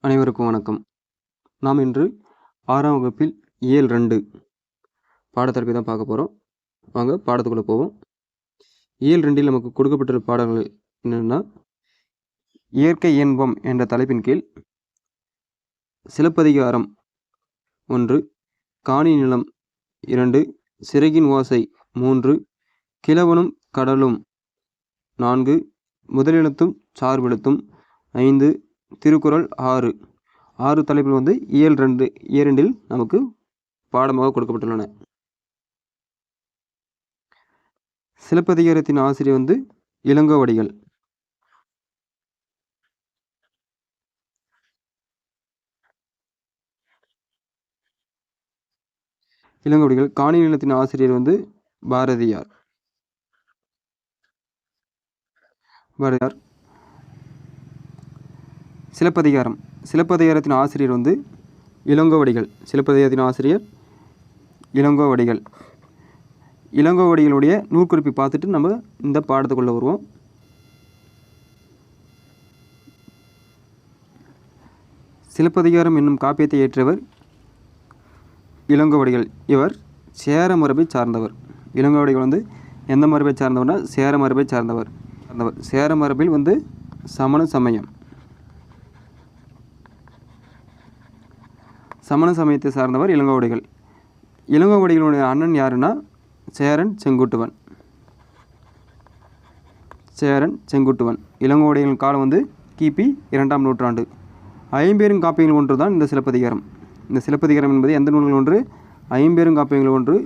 அனைவருக்கும் வணக்கம். நாம் இன்று 6ஆம் வகுப்பில் இயல் 2 பாடத்தலைப்பை தான் பார்க்க போகிறோம். வாங்க பாடத்துக்குள்ளே போவோம். இயல் 2இல் நமக்கு கொடுக்கப்பட்டுள்ள பாடங்கள் என்னென்னா, இயற்கை இன்பம் என்ற தலைப்பின் கீழ் சிலப்பதிகாரம் 1, காணி நிலம் 2, சிறகின் ஓசை 3, கிழவனும் கடலும் 4, முதலெழுத்தும் சார்பெழுத்தும் 5, திருக்குறள் 6 தலைப்பில் இயல் 2இல் நமக்கு பாடமாக கொடுக்கப்பட்டுள்ளன. சிலப்பதிகாரத்தின் ஆசிரியர் இளங்கோவடிகள். காணி நிலத்தின் ஆசிரியர் பாரதியார். சிலப்பதிகாரத்தின் ஆசிரியர் இளங்கோவடிகள். இளங்கோவடிகளுடைய நூற்குறிப்பை பார்த்துட்டு நம்ம இந்த பாடத்துக்குள்ளே வருவோம். சிலப்பதிகாரம் என்னும் காப்பியத்தை இயற்றியவர் இளங்கோவடிகள். இவர் சேர மரபை சார்ந்தவர். இளங்கோவடிகள் எந்த மரபை சார்ந்தவர்னா சேர மரபை சார்ந்தவர். சேர மரபில் சமண சமயத்தை சார்ந்தவர் இளங்கோவடிகள். இளங்கோவடிகளுடைய அண்ணன் யாருன்னா சேரன் செங்குட்டுவன். இளங்கோவடிகளின் காலம் கிபி 2ஆம் நூற்றாண்டு. ஐம்பெரும் காப்பியங்கள் ஒன்று தான் இந்த சிலப்பதிகாரம். இந்த சிலப்பதிகாரம் என்பது எந்த நூல்கள் ஒன்று? ஐம்பெரும் காப்பியங்கள் ஒன்று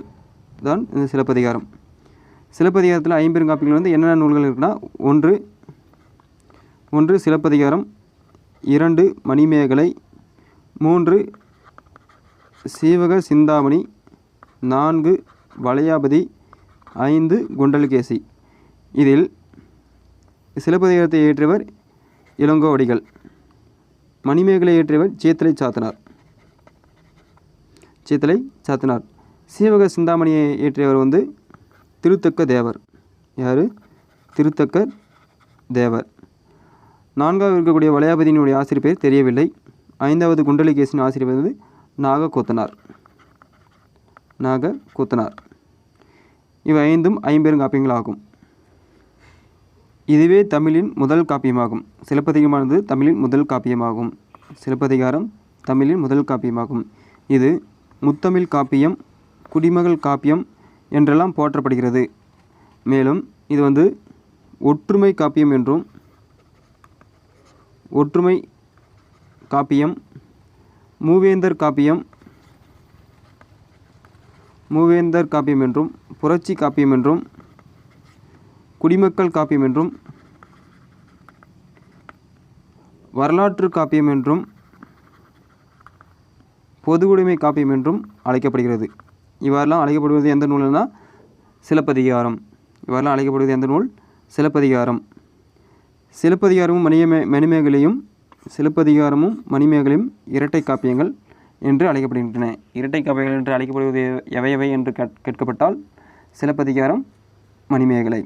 தான் இந்த சிலப்பதிகாரம். சிலப்பதிகாரத்தில் ஐம்பெரும் காப்பியங்கள் என்னென்ன நூல்கள் இருக்குன்னா, ஒன்று சிலப்பதிகாரம், 2 மணிமேகலை, 3 சீவக சிந்தாமணி, 4 வளையாபதி, 5 குண்டலகேசி. இதில் சிலப்பதிகாரத்தை இயற்றியவர் இளங்கோவடிகள். மணிமேகலை இயற்றியவர் சேத்தலை சாத்தனார். சீவக சிந்தாமணியை இயற்றியவர் திருத்தக்க தேவர். யார்? திருத்தக்க தேவர். 4ஆவது இருக்கக்கூடிய வளையாபதியினுடைய ஆசிரியர் பேர் தெரியவில்லை. 5ஆவது குண்டலகேசின் ஆசிரியர் நாகக்கூத்தனார். இவை 5ம் ஐம்பெரும் காப்பியங்கள் ஆகும். இதுவே தமிழின் முதல் காப்பியமாகும். சிலப்பதிகாரமானது தமிழின் முதல் காப்பியமாகும். இது முத்தமிழ் காப்பியம், குடிமகள் காப்பியம் என்றெல்லாம் போற்றப்படுகிறது. மேலும் இது ஒற்றுமை காப்பியம், மூவேந்தர் காப்பியம் என்றும், புரட்சி காப்பியம் என்றும், குடிமக்கள் காப்பியம் என்றும், வரலாற்று காப்பியம் என்றும், பொதுவுடைமை காப்பியம் என்றும் அழைக்கப்படுகிறது. இவ்வாறெல்லாம் அழைக்கப்படுவது எந்த நூல்னா சிலப்பதிகாரம். சிலப்பதிகாரமும் மணிமேகலையும் இரட்டை காப்பியங்கள் என்று அழைக்கப்படுகின்றன. இரட்டை காப்பியங்கள் என்று அழைக்கப்படுவது எவை என்று கேட்கப்பட்டால் சிலப்பதிகாரம், மணிமேகலை.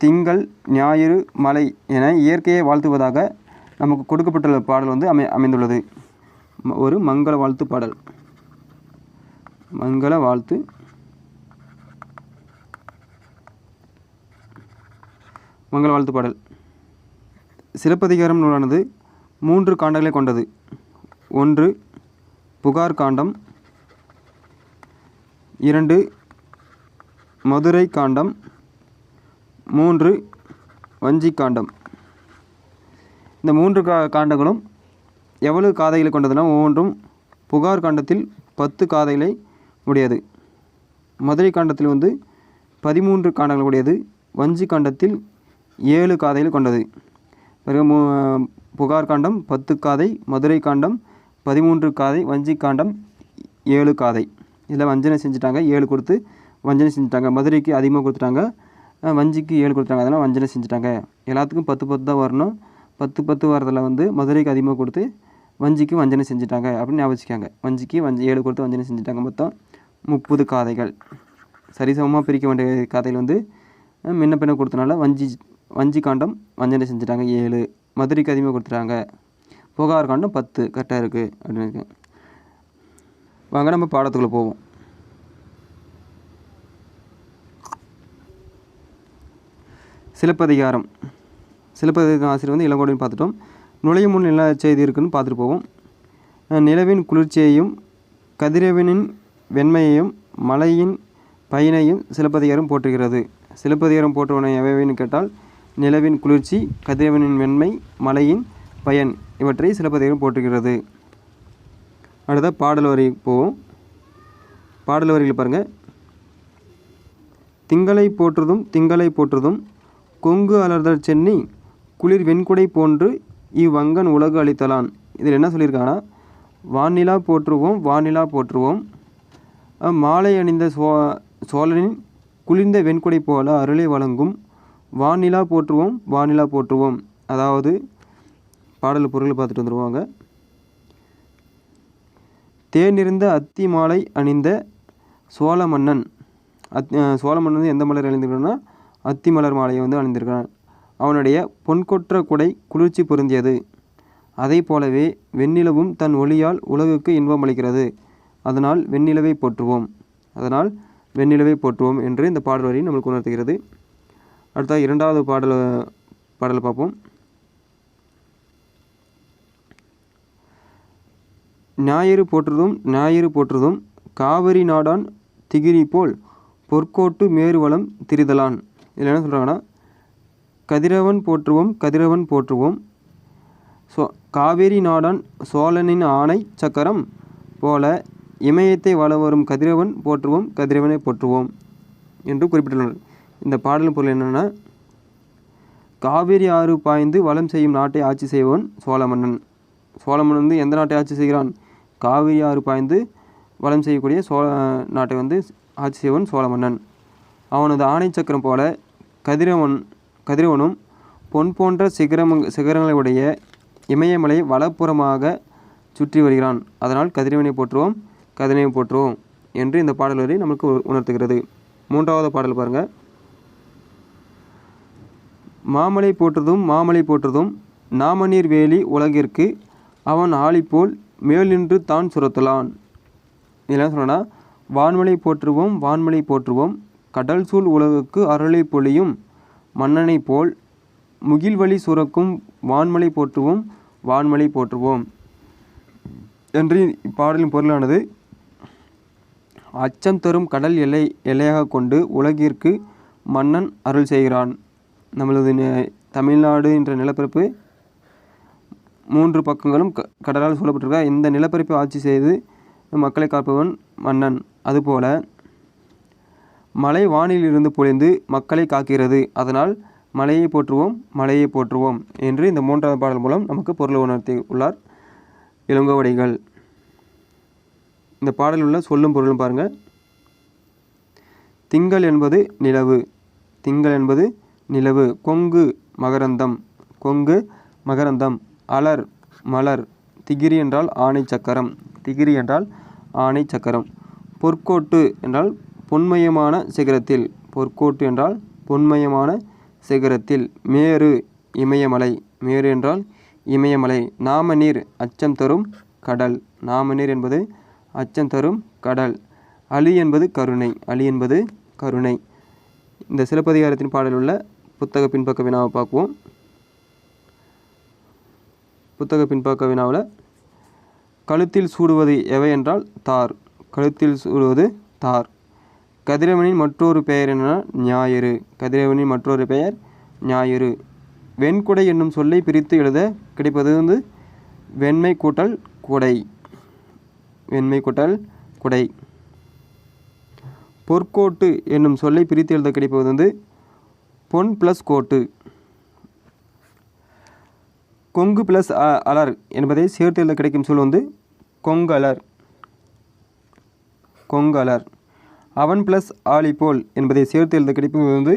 திங்கள், ஞாயிறு, மலை என இயற்கையை வாழ்த்துவதாக நமக்கு கொடுக்கப்பட்டுள்ள பாடல் அமைந்துள்ளது. ஒரு மங்கள வாழ்த்து பாடல். சிலப்பதிகாரம் நூலானது 3 காண்டங்களை கொண்டது. 1 புகார் காண்டம், 2 மதுரை காண்டம், 3 வஞ்சி காண்டம். இந்த 3 காண்டங்களும் எவ்வளவு காதைகளை கொண்டதுன்னா, ஒவ்வொன்றும் புகார் காண்டத்தில் 10 காதைகளை உடையது. மதுரை காண்டத்தில் 13 காண்டங்கள் உடையது. வஞ்சி காண்டத்தில் 7 காதைகளை கொண்டது. புகார் காண்டம் 10 காதை, மதுரை காண்டம் 13 காதை, வஞ்சி காண்டம் 7 காதை. இதில் வஞ்சனை செஞ்சுட்டாங்க, 7 கொடுத்து வஞ்சனை செஞ்சுட்டாங்க. மதுரைக்கு அதிகமாக கொடுத்துட்டாங்க, வஞ்சிக்கு 7 கொடுத்தாங்க, அதெல்லாம் வஞ்சனை செஞ்சுட்டாங்க. எல்லாத்துக்கும் 10 தான் வரணும். 10 வரதில் மதுரைக்கு அதிகமாக கொடுத்து வஞ்சிக்கு வஞ்சனை செஞ்சுட்டாங்க அப்படின்னு ஞாபகிக்காங்க. வஞ்சிக்கு 7 கொடுத்து வஞ்சனை செஞ்சுட்டாங்க. மொத்தம் 30 காதைகள். சரிசமமாக பிரிக்க வேண்டிய காதைகள் முன்ன பின்ன கொடுத்தனால வஞ்சி காண்டம் வஞ்சனை செஞ்சுட்டாங்க 7. மதுரைக்கு அதிகமாக கொடுத்துட்டாங்க. புகார் காண்டம் 10 கரெக்டாக இருக்குது அப்படின்னு இருக்கேன். வாங்க நம்ம பாடத்துக்குள்ளே போவோம். சிலப்பதிகாரம். சிலப்பதிகாரம் ஆசிரியர் வந்து இளங்கோவடின்னு பார்த்துட்டோம். நுழையும் முன் என்ன செய்தி இருக்குன்னு பார்த்துட்டு போவோம். நிலவின் குளிர்ச்சியையும் கதிரவனின் வெண்மையையும் மலையின் பயனையும் சிலப்பதிகாரம் போற்றுகிறது. சிலப்பதிகாரம் போற்றுவன எவைன்னு கேட்டால் நிலவின் குளிர்ச்சி, கதிரவனின் வெண்மை, மலையின் பயன் இவற்றை சிலப்பதிகாரம் போற்றுகிறது. அடுத்த பாடல் வரி போவோம். பாடல் வரிகளை பாருங்கள். திங்களை போற்றுதும் திங்களை போற்றுதும் கொங்கு அலர்தற் சென்னி குளிர் வெண்குடை போன்று இவ்வங்கன் உலகு அளித்தலான். இதில் என்ன சொல்லியிருக்காங்கன்னா, வானிலா போற்றுவோம் வானிலா போற்றுவோம், மாலை அணிந்த சோழனின் குளிர்ந்த வெண்குடை போல அருளை வழங்கும் வானிலா போற்றுவோம் வானிலா போற்றுவோம். அதாவது பாடல் பொருளை பார்த்துட்டு வந்துடுவாங்க. தேனிருந்த அத்தி மாலை அணிந்த சோழ மன்னன். சோழ மன்னன் வந்து எந்த மலர் அணிந்திருக்கான்னா அத்தி மலர் மாலையை வந்து அணிந்திருக்கிறான். அவனுடைய பொன்கொற்ற குடை குளிர்ச்சி பொருந்தியது. அதை போலவே வெண்ணிலவும் தன் ஒளியால் உலகுக்கு இன்பம் அளிக்கிறது. அதனால் வெண்ணிலவை போற்றுவோம் அதனால் வெண்ணிலவை போற்றுவோம் என்று இந்த பாடல் வரி நம்மளுக்கு உணர்த்துகிறது. அடுத்த இரண்டாவது பாடலை பார்ப்போம். ஞாயிறு போற்றுதும் ஞாயிறு போற்றுதும் காவிரி நாடான் திகிரி போல் பொற்கோட்டு மேறுவளம் திரிதலான். இதில் என்ன சொல்கிறாங்கன்னா, கதிரவன் போற்றுவோம் கதிரவன் போற்றுவோம், காவேரி நாடான் சோழனின் ஆணை சக்கரம் போல இமயத்தை வள வரும் கதிரவன் போற்றுவோம் கதிரவனை போற்றுவோம் என்று குறிப்பிட்டுள்ளனர். இந்த பாடலின் பொருள் என்னென்னா, காவேரி ஆறு பாய்ந்து வளம் செய்யும் நாட்டை ஆட்சி செய்வன் சோழ மன்னன். சோழ மன்னன் வந்து எந்த நாட்டை ஆட்சி செய்கிறான்? காவிரி ஆறு பாய்ந்து வளம் செய்யக்கூடிய சோழ நாட்டை வந்து ஆட்சி செய்வன் சோழ மன்னன். அவனது ஆணை சக்கரம் போல கதிரவனும் பொன் போன்ற சிகரங்களை உடைய இமயமலை வலப்புறமாக சுற்றி வருகிறான். அதனால் கதிரவனை போற்றுவோம் கதிரவனை போற்றுவோம் என்று இந்த பாடல் வரி நமக்கு உணர்த்துகிறது. மூன்றாவது பாடல் பாருங்கள். மாமலை போற்றுதும் மாமலை போற்றுதும் நாமநீர் வேலி உலகிற்கு அவன் ஆளிப்போல் மேல் நின்று தான் சுரத்தலான். இதெல்லாம் சொன்னா, வான்மலை போற்றுவோம் வான்மலை போற்றுவோம் கடல் சூழ் உலகுக்கு அருளை பொழியும் மன்னனை போல் முகில்வழி சுரக்கும் வான்மலை போற்றுவோம் வான்மலை போற்றுவோம் என்று இப்பாடலின் பொருளானது, அச்சம் தரும் கடல் எல்லையாக கொண்டு உலகிற்கு மன்னன் அருள் செய்கிறான். நம்மளது தமிழ்நாடு என்ற நிலப்பரப்பு 3 பக்கங்களும் கடலால் சூழப்பட்டிருக்க. இந்த நிலப்பரப்பை ஆட்சி செய்து மக்களை காப்பவன் மன்னன். அதுபோல மலை வானில் இருந்து பொழிந்து மக்களை காக்கிறது. அதனால் மலையை போற்றுவோம் மலையை போற்றுவோம் என்று இந்த 3வது பாடல் மூலம் நமக்கு பொருளை உணர்த்தி உள்ளார் இளங்கோவடிகள். இந்த பாடலில் உள்ள சொல்லும் பொருளும் பாருங்கள். திங்கள் என்பது நிலவு. திங்கள் என்பது நிலவு. கொங்கு மகரந்தம். கொங்கு மகரந்தம். அலர் மலர். திகிரி என்றால் ஆணை சக்கரம். திகிரி என்றால் ஆணை சக்கரம். பொற்கோட்டு என்றால் பொன்மயமான சிகரத்தில். பொற்கோட்டு என்றால் பொன்மயமான சிகரத்தில். மேரு இமயமலை. மேரு என்றால் இமயமலை. நாமநீர் அச்சம் தரும் கடல். நாமநீர் என்பது அச்சம் தரும் கடல். அலி என்பது கருணை. அலி என்பது கருணை. இந்த சிலப்பதிகாரத்தின் பாடல் உள்ள புத்தக பின்பக்க வினாவை பார்க்குவோம். புத்தக பின்பக்க வினாவில் கழுத்தில் சூடுவது எவை என்றால் தார். கழுத்தில் சூடுவது தார். கதிரவனின் மற்றொரு பெயர் என்னன்னா ஞாயிறு. கதிரவனின் மற்றொரு பெயர் ஞாயிறு. வெண்குடை என்னும் சொல்லை பிரித்து எழுத கிடைப்பது வந்து வெண்மை கூட்டல் குடை. வெண்மை கூட்டல் குடை. பொற்கோட்டு என்னும் சொல்லை பிரித்து எழுத கிடைப்பது வந்து பொன் ப்ளஸ் கோட்டு. கொங்கு ப்ளஸ் அலர் என்பதை சேர்த்து எழுத கிடைக்கும் சொல் வந்து கொங்கலர். கொங்கலர். அவன் ப்ளஸ் ஆலிபோல் என்பதை சேர்த்து எழுத கிடைப்பது வந்து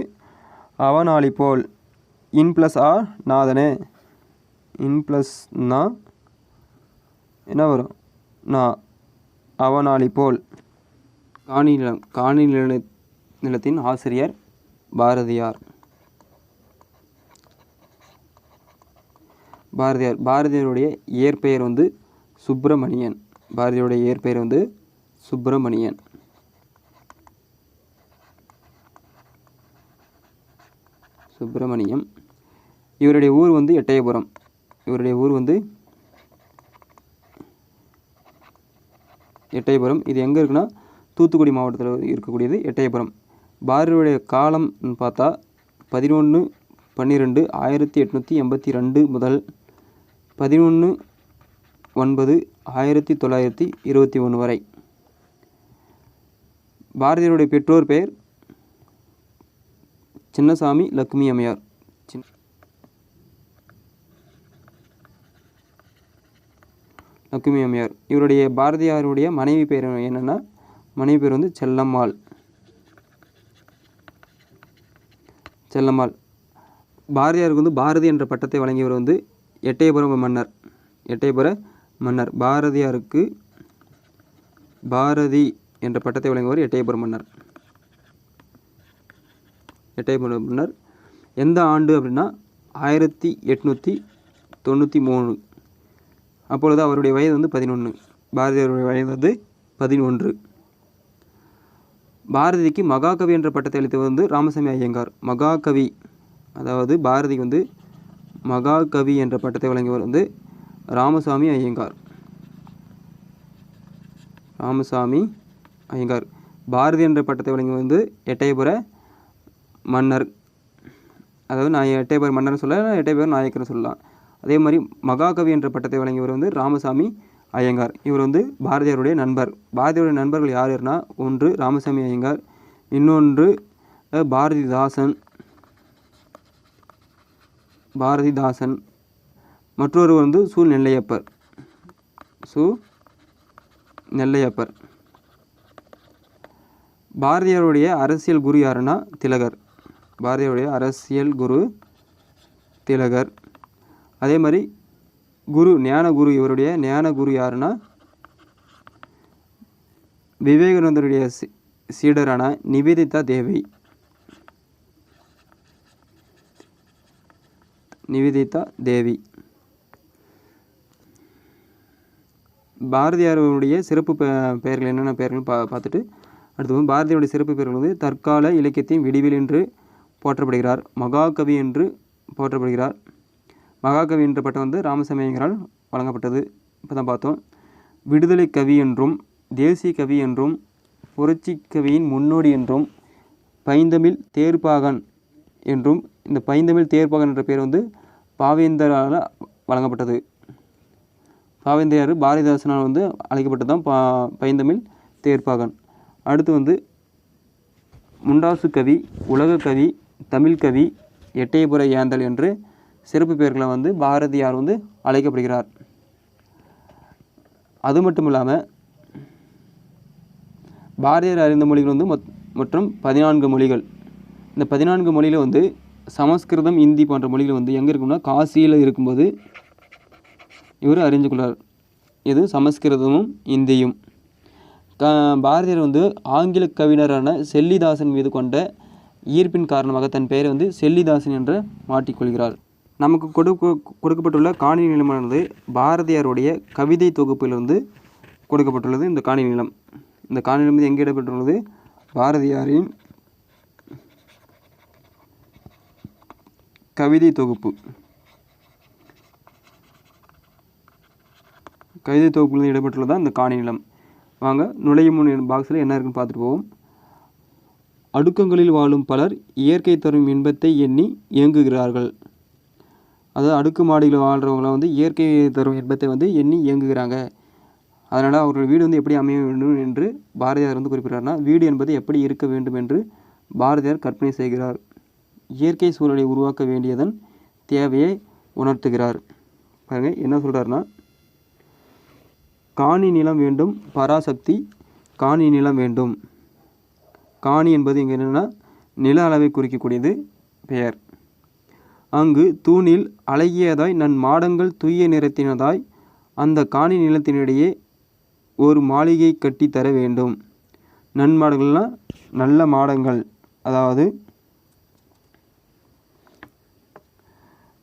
அவன் ஆலிபோல். இன் ப்ளஸ் ஆ நாதனே. இன் ப்ளஸ் நா என்ன வரும்? நா. அவன் ஆலிபோல். காணி நிலத்தின் ஆசிரியர் பாரதியார். பாரதியாருடைய இயற்பெயர் வந்து சுப்பிரமணியன். பாரதியாருடைய இயற்பெயர் வந்து சுப்பிரமணியன். சுப்பிரமணியம். இவருடைய ஊர் வந்து எட்டயபுரம். எட்டயபுரம். இது எங்கே இருக்குன்னா தூத்துக்குடி மாவட்டத்தில் இருக்கக்கூடியது எட்டயபுரம். பாரதியுடைய காலம் பார்த்தா 11/12/1882 முதல் 11/9/1921 வரை. பாரதியாருடைய பெற்றோர் பெயர் சின்னசாமி லக்ஷ்மி அம்மையார். லக்ஷ்மி அம்மையார். இவருடைய பாரதியாருடைய மனைவி பேர் என்னென்னா, மனைவி பேர் வந்து செல்லம்மாள். பாரதியாருக்கு வந்து பாரதி என்ற பட்டத்தை வழங்கியவர் வந்து எட்டயபுர மன்னர். பாரதியாருக்கு பாரதி என்ற பட்டத்தை வழங்கியவர் எட்டயபுர மன்னர். எந்த ஆண்டு அப்படின்னா 1893. அப்பொழுது அவருடைய வயது வந்து 11. பாரதியாருடைய வயது வந்து 11. பாரதிக்கு மகாகவி என்ற பட்டத்தை அளித்தவர் வந்து ராமசாமி ஐயங்கார். மகாகவி, அதாவது பாரதிக்கு வந்து மகாகவி என்ற பட்டத்தை வழங்கியவர் வந்து ராமசாமி ஐயங்கார். பாரதி என்ற பட்டத்தை வழங்கியவர் வந்து எட்டயபுர மன்னர். அதாவது நான் எட்டயபுர மன்னர்னு சொல்லலாம், எட்டயபுர நாயக்கர்னு சொல்லலாம். அதே மாதிரி மகாகவி என்ற பட்டத்தை வழங்கியவர் வந்து ராமசாமி ஐயங்கார். இவர் வந்து பாரதியாருடைய நண்பர். பாரதியாருடைய நண்பர்கள் யாருன்னா, ஒன்று ராமசாமி ஐயங்கார், இன்னொன்று பாரதிதாசன், மற்றொரு வந்து சு நெல்லையப்பர். பாரதியாருடைய அரசியல் குரு யாருன்னா திலகர். அதே மாதிரி இவருடைய ஞான குரு யாருன்னா விவேகானந்தருடைய சீடரான நிவேதிதா தேவி. பாரதியாருடைய சிறப்பு பெயர்கள் என்னென்ன பெயர்கள் பார்த்துட்டு அடுத்து பாரதியாருடைய சிறப்பு பெயர்கள் வந்து தற்கால இலக்கியத்தின் விடிவில் என்று போற்றப்படுகிறார். மகாகவி என்று போற்றப்படுகிறார். மகாகவி என்ற பட்டம் வந்து ராமசாமி ஐயங்காரால் வழங்கப்பட்டது. இப்போ தான் பார்த்தோம். விடுதலை கவி என்றும், தேசிய கவி என்றும், புரட்சி கவியின் முன்னோடி என்றும், பைந்தமிழ் தேர்ப்பாகன் என்றும். இந்த பைந்தமிழ் தேர்ப்பாகன் என்ற பெயர் வந்து பாவேந்தரால் வழங்கப்பட்டது. பாவேந்தரார் பாரதிதாசனால் வந்து அழைக்கப்பட்டது தான் பைந்தமிழ் தேர்ப்பாகன். அடுத்து வந்து முண்டாசு கவி, உலக கவி, தமிழ் கவி, எட்டயபுர ஏந்தல் என்று சிறப்பு பெயர்களை வந்து பாரதியார் வந்து அழைக்கப்படுகிறார். அது மட்டும் இல்லாமல் பாரதியார் அறிந்த மொழிகள் வந்து மொத்தம் 14 மொழிகள். இந்த 14 மொழியில் வந்து சமஸ்கிருதம், இந்தி போன்ற மொழிகள் வந்து எங்கே இருக்கும்னா காசியில் இருக்கும்போது இவர் அறிஞ்சு கொள்ளார். இது சமஸ்கிருதமும் இந்தியும். பாரதியார் வந்து ஆங்கில கவிஞரான செல்லிதாசன் மீது கொண்ட ஈர்ப்பின் காரணமாக தன் பெயரை வந்து செல்லிதாசன் என்று மாற்றிக்கொள்கிறார். நமக்கு கொடுக்கப்பட்டுள்ள காணி நிலமானது பாரதியாருடைய கவிதை தொகுப்பிலிருந்து கொடுக்கப்பட்டுள்ளது. இந்த காணி நிலம் வந்து எங்கே இடம்பெற்றுள்ளது? பாரதியாரின் கவிதை தொகுப்பிலிருந்து இடம்பெற்றுள்ளதான் இந்த காணி நிலம். வாங்க நுழையும் முன் பாக்ஸில் என்ன இருக்குன்னு பார்த்துட்டு போவோம். அடுக்கங்களில் வாழும் பலர் இயற்கை தரும் இன்பத்தை எண்ணி இயங்குகிறார்கள். அதாவது அடுக்குமாடியில் வாழ்கிறவங்களாம் வந்து இயற்கை தரும் இன்பத்தை வந்து எண்ணி இயங்குகிறாங்க. அதனால் அவர்கள் வீடு வந்து எப்படி அமைய வேண்டும் என்று பாரதியார் வந்து குறிப்பிட்றாருன்னா, வீடு என்பது எப்படி இருக்க வேண்டும் என்று பாரதியார் கற்பனை செய்கிறார். இயற்கை சூழலை உருவாக்க வேண்டியதன் தேவையை உணர்த்துகிறார். பாருங்க என்ன சொல்கிறாருன்னா, காணி நிலம் வேண்டும் பராசக்தி காணி நிலம் வேண்டும். காணி என்பது இங்கே என்னென்னா நில அளவை குறிக்கக்கூடியது பெயர். அங்கு தூணில் அழகியதாய் நன் மாடங்கள் தூய நிறத்தினதாய் அந்த காணி நிலத்தினிடையே ஒரு மாளிகை கட்டி தர வேண்டும். நன்மாடங்கள்னால் நல்ல மாடங்கள், அதாவது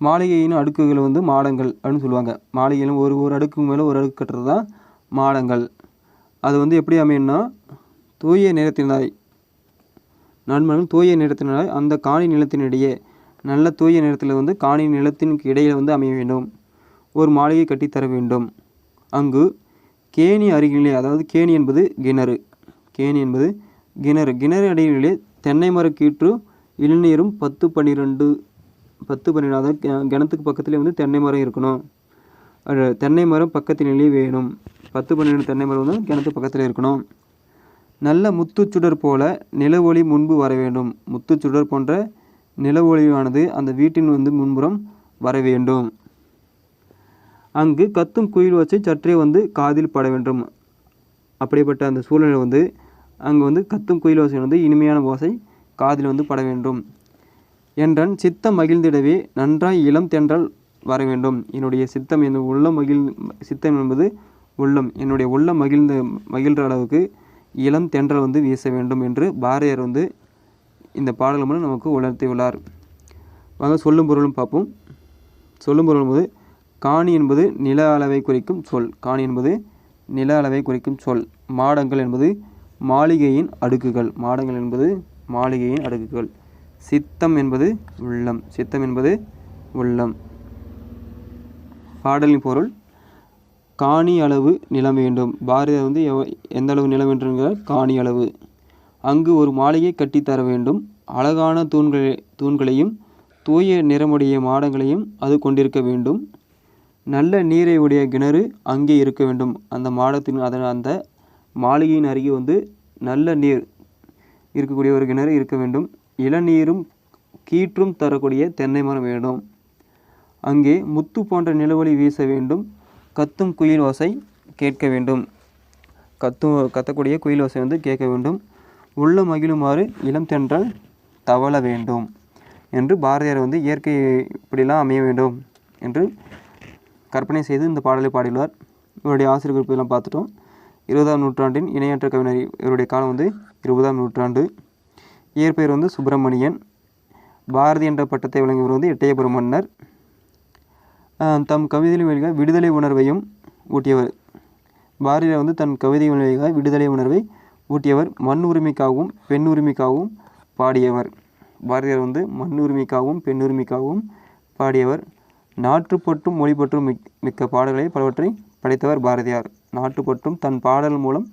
மாளிகையின் அடுக்குகள் வந்து மாடங்கள் அப்படின்னு சொல்லுவாங்க. மாளிகையிலும் ஒரு அடுக்கு மேலே ஒரு அடுக்கு கட்டுறது தான் மாடங்கள். அது வந்து எப்படி அமையும்னா தூய நிறத்தினாய் நண்பர்கள் தூய நிறத்தினாய் அந்த காணி நிலத்தினிடையே நல்ல தூய நிறத்தில் வந்து காணி நிலத்திற்கு இடையில் வந்து அமைய வேண்டும். ஒரு மாளிகை கட்டித்தர வேண்டும். அங்கு கேணி அருகிலே, அதாவது கேணி என்பது கிணறு, கேணி என்பது கிணறு, கிணறு அடியிலே தென்னை மர கீற்று இளநீரும் 10-12 அதாவது கிணத்துக்கு பக்கத்துலேயே வந்து தென்னை மரம் இருக்கணும். தென்னை மரம் பக்கத்திலேயே வேணும். 10-12 தென்னை மரம் வந்து கிணத்து பக்கத்தில் இருக்கணும். நல்ல முத்துச்சுடர் போல நில ஒளி முன்பு வர வேண்டும். முத்துச்சுடர் போன்ற நில ஒளியானது அந்த வீட்டின் வந்து முன்புறம் வர வேண்டும். அங்கு கத்தும் குயில் ஓசை சற்றே வந்து காதில் பட வேண்டும். அப்படிப்பட்ட அந்த சூழ்நிலை வந்து அங்கே வந்து கத்தும் குயில் ஓசை வந்து இனிமையான ஓசை காதில் வந்து பட வேண்டும். என்றன் சித்தம் மகிழ்ந்திடவே நன்றாய் இளம் தென்றல் வர வேண்டும். என்னுடைய சித்தம் என் உள்ளம் சித்தம் என்பது உள்ளம், என்னுடைய உள்ளம் மகிழ்கிற அளவுக்கு இளம் தென்றல் வந்து வீச வேண்டும் என்று பாரதியார் வந்து இந்த பாடல் மூலம் நமக்கு உணர்த்தியுள்ளார். வாங்க சொல்லும் பொருளும் பார்ப்போம். சொல்லும் பொருள் போது காணி என்பது நில அளவை குறிக்கும் சொல். காணி என்பது நில அளவை குறிக்கும் சொல். மாடங்கள் என்பது மாளிகையின் அடுக்குகள். மாடங்கள் என்பது மாளிகையின் அடுக்குகள். சித்தம் என்பது உள்ளம். சித்தம் என்பது உள்ளம். பாடலின் பொருள் காணி அளவு நிலம் வேண்டும். பாரதியார் வந்து எந்த அளவு நிலம் வேண்டுங்கிறார்? காணி அளவு. அங்கு ஒரு மாளிகை கட்டித்தர வேண்டும். அழகான தூண்களையும் தூய நிறமுடைய மாடங்களையும் அது கொண்டிருக்க வேண்டும். நல்ல நீரை உடைய கிணறு அங்கே இருக்க வேண்டும். அந்த மாடத்தின் அந்த மாளிகையின் அருகே வந்து நல்ல நீர் இருக்கக்கூடிய ஒரு கிணறு இருக்க வேண்டும். இளநீரும் கீற்றும் தரக்கூடிய தென்னை மரம் வேண்டும். அங்கே முத்து போன்ற நிலவொளி வீச வேண்டும். கத்தும் குயில் ஓசை கேட்க வேண்டும். கத்தக்கூடிய குயில் ஓசை வந்து கேட்க வேண்டும். உள்ள மகிழுமாறு இளம் தென்றல் தவள வேண்டும் என்று பாரதியார் வந்து இயற்கை இப்படிலாம் அமைய வேண்டும் என்று கற்பனை செய்து இந்த பாடலை பாடியுள்ளார். இவருடைய ஆசிரியர் குறிப்பெல்லாம் பார்த்துட்டோம். 20ஆம் நூற்றாண்டின் இணையற்ற கவிஞர். இவருடைய காலம் வந்து 20ஆம் நூற்றாண்டு. இயற்பெயர் வந்து சுப்பிரமணியன். பாரதி என்ற பட்டத்தை வழங்கியவர் வந்து எட்டயபுரம் மன்னர். தம் கவிதையில் வழியாக விடுதலை உணர்வையும் ஊட்டியவர். பாரதியார் வந்து தன் கவிதை வழியாக விடுதலை உணர்வை ஊட்டியவர். மண் உரிமைக்காகவும் பெண் உரிமைக்காகவும் பாடியவர். பாரதியார் வந்து மண் உரிமைக்காகவும் பெண் உரிமைக்காகவும் பாடியவர். நாட்டுப்பற்றும் மொழிப்பற்றும் மிக்க பாடல்களை பலவற்றை படைத்தவர் பாரதியார். நாட்டுப்பற்றும் தன் பாடல் மூலம்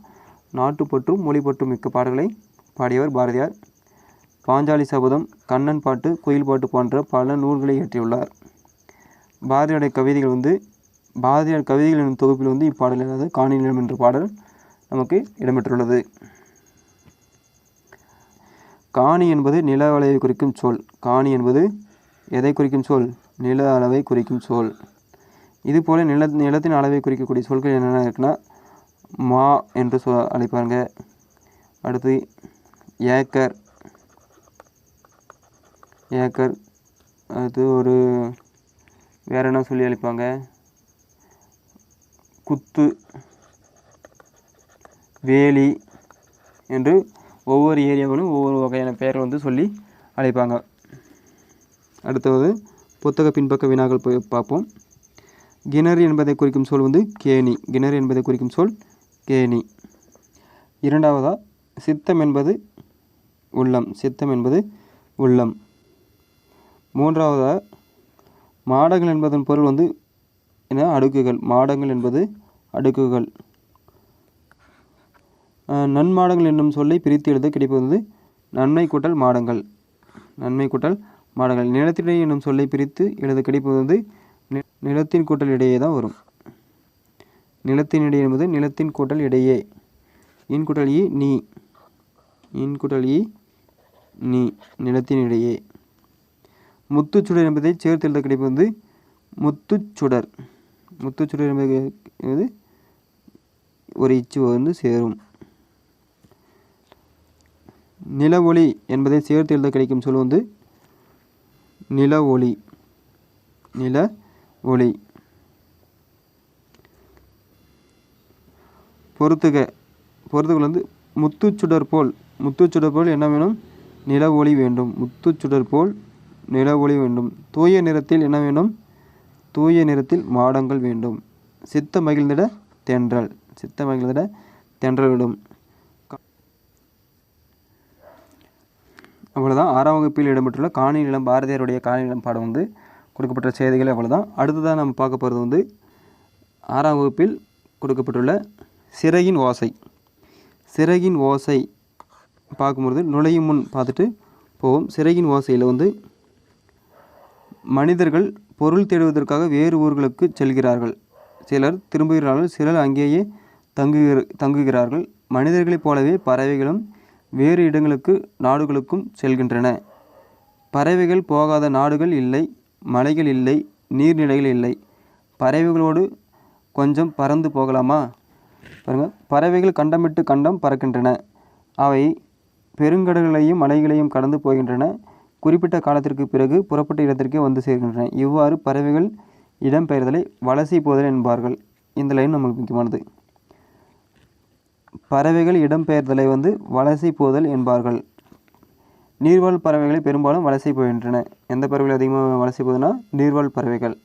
நாட்டுப்பற்றும் மொழிப்பற்றும் மிக்க பாடல்களை பாடியவர் பாரதியார். பாஞ்சாலி சபதம், கண்ணன் பாட்டு, குயில் பாட்டு போன்ற பல நூல்களை இயற்றியுள்ளார். பாரதியாருடைய கவிதைகள் வந்து பாரதியார் கவிதைகள் எனும் தொகுப்பில் வந்து இப்பாடல், அதாவது காணி நிலம் என்ற பாடல் நமக்கு இடம்பெற்றுள்ளது. காணி என்பது நில அளவை குறிக்கும் சொல். காணி என்பது எதை குறிக்கும் சொல்? நில அளவை குறிக்கும் சொல். இதுபோல் நிலத்தின் அளவை குறிக்கக்கூடிய சொற்கள் என்னென்ன இருக்குன்னா மா என்று அழைப்பாங்க. அடுத்து ஏக்கர், ஏக்கர். அடுத்து ஒரு வேறு என்ன சொல்லி அழைப்பாங்க? குத்து, வேலி என்று ஒவ்வொரு ஏரியாவிலும் ஒவ்வொரு வகையான பெயர் வந்து சொல்லி அழைப்பாங்க. அடுத்தது புத்தக பின்பக்க வினாக்கள் போய் பார்ப்போம். கிணறு என்பதை குறிக்கும் சொல் வந்து கேணி. கிணறு என்பதை குறிக்கும் சொல் கேணி. இரண்டாவதா சித்தம் என்பது உள்ளம். சித்தம் என்பது உள்ளம். மூன்றாவதா மாடங்கள் என்பதன் பொருள் வந்து என்ன? அடுக்குகள். மாடங்கள் என்பது அடுக்குகள். நன்மாடங்கள் என்னும் சொல்லை பிரித்து எழுத கிடைப்பது நன்மை கூட்டல் மாடங்கள். நன்மை கூட்டல் மாடங்கள். நிலத்திடையே என்னும் சொல்லை பிரித்து எழுத கிடைப்பது வந்து நிலத்தின் கூட்டல் இடையே தான் வரும். நிலத்தின் இடையே என்பது நிலத்தின் கூட்டல் இடையே. இன் கூட்டல் இ நீ. இன் கூட்டல் இ நீ. நிலத்தின் இடையே. முத்துச்சுடர் என்பதை சேர்த்து எழுத கிடைப்பது வந்து முத்துச்சுடர். முத்துச்சுடர் என்பது ஒரு இச்சு வந்து சேரும். நில ஒளி என்பதை சேர்த்து எழுத கிடைக்கும் சொல் வந்து நில ஒளி. நில ஒளி. பொறுத்துகள் வந்து முத்துச்சுடர் போல். முத்துச்சுடர் போல் என்ன வேணும்? நில ஒளி வேண்டும். முத்துச்சுடர் போல் நில ஒளி வேண்டும். தூய நிறத்தில் என்ன வேண்டும்? தூய நிறத்தில் மாடங்கள் வேண்டும். சித்த மகிழ்ந்திட தென்றல், சித்த மகிழ்ந்திட தென்றல் வேண்டும். அவ்வளோதான் 6ஆம் வகுப்பில் இடம்பெற்றுள்ள காணி நிலம், பாரதியாருடைய காணி நிலம் பாடம் வந்து கொடுக்கப்பட்ட செய்திகள் அவ்வளோதான். அடுத்ததாக நம்ம பார்க்க போகிறது வந்து 6ஆம் வகுப்பில் கொடுக்கப்பட்டுள்ள சிறகின் ஓசை. சிறகின் ஓசை பார்க்கும்பொழுது நுழையும் முன் பார்த்துட்டு போவோம். சிறகின் ஓசையில் வந்து மனிதர்கள் பொருள் தேடுவதற்காக வேறு ஊர்களுக்கு செல்கிறார்கள். சிலர் திரும்புகிறார்கள், சிலர் அங்கேயே தங்குகிறார்கள். மனிதர்களைப் போலவே பறவைகளும் வேறு இடங்களுக்கு நாடுகளுக்கும் செல்கின்றன. பறவைகள் போகாத நாடுகள் இல்லை, மலைகள் இல்லை, நீர்நிலைகள் இல்லை. பறவைகளோடு கொஞ்சம் பறந்து போகலாமா? பாருங்கள், பறவைகள் கண்டமிட்டு கண்டம் பறக்கின்றன. அவை பெருங்கடல்களையும் மலைகளையும் கடந்து போகின்றன. குறிப்பிட்ட காலத்திற்கு பிறகு புறப்பட்ட இடத்திற்கே வந்து சேர்கின்றன. இவ்வாறு பறவைகள் இடம்பெயர்தலை வலசை போதல் என்பார்கள். இந்த லைன் நமக்கு முக்கியமானது. பறவைகள் இடம்பெயர்தலை வந்து வலசை போதல் என்பார்கள். நீர்வாழ் பறவைகளை பெரும்பாலும் வலசை போகின்றன. எந்த பறவைகள் அதிகமாக வலசை போகுதுன்னா நீர்வாழ் பறவைகள்.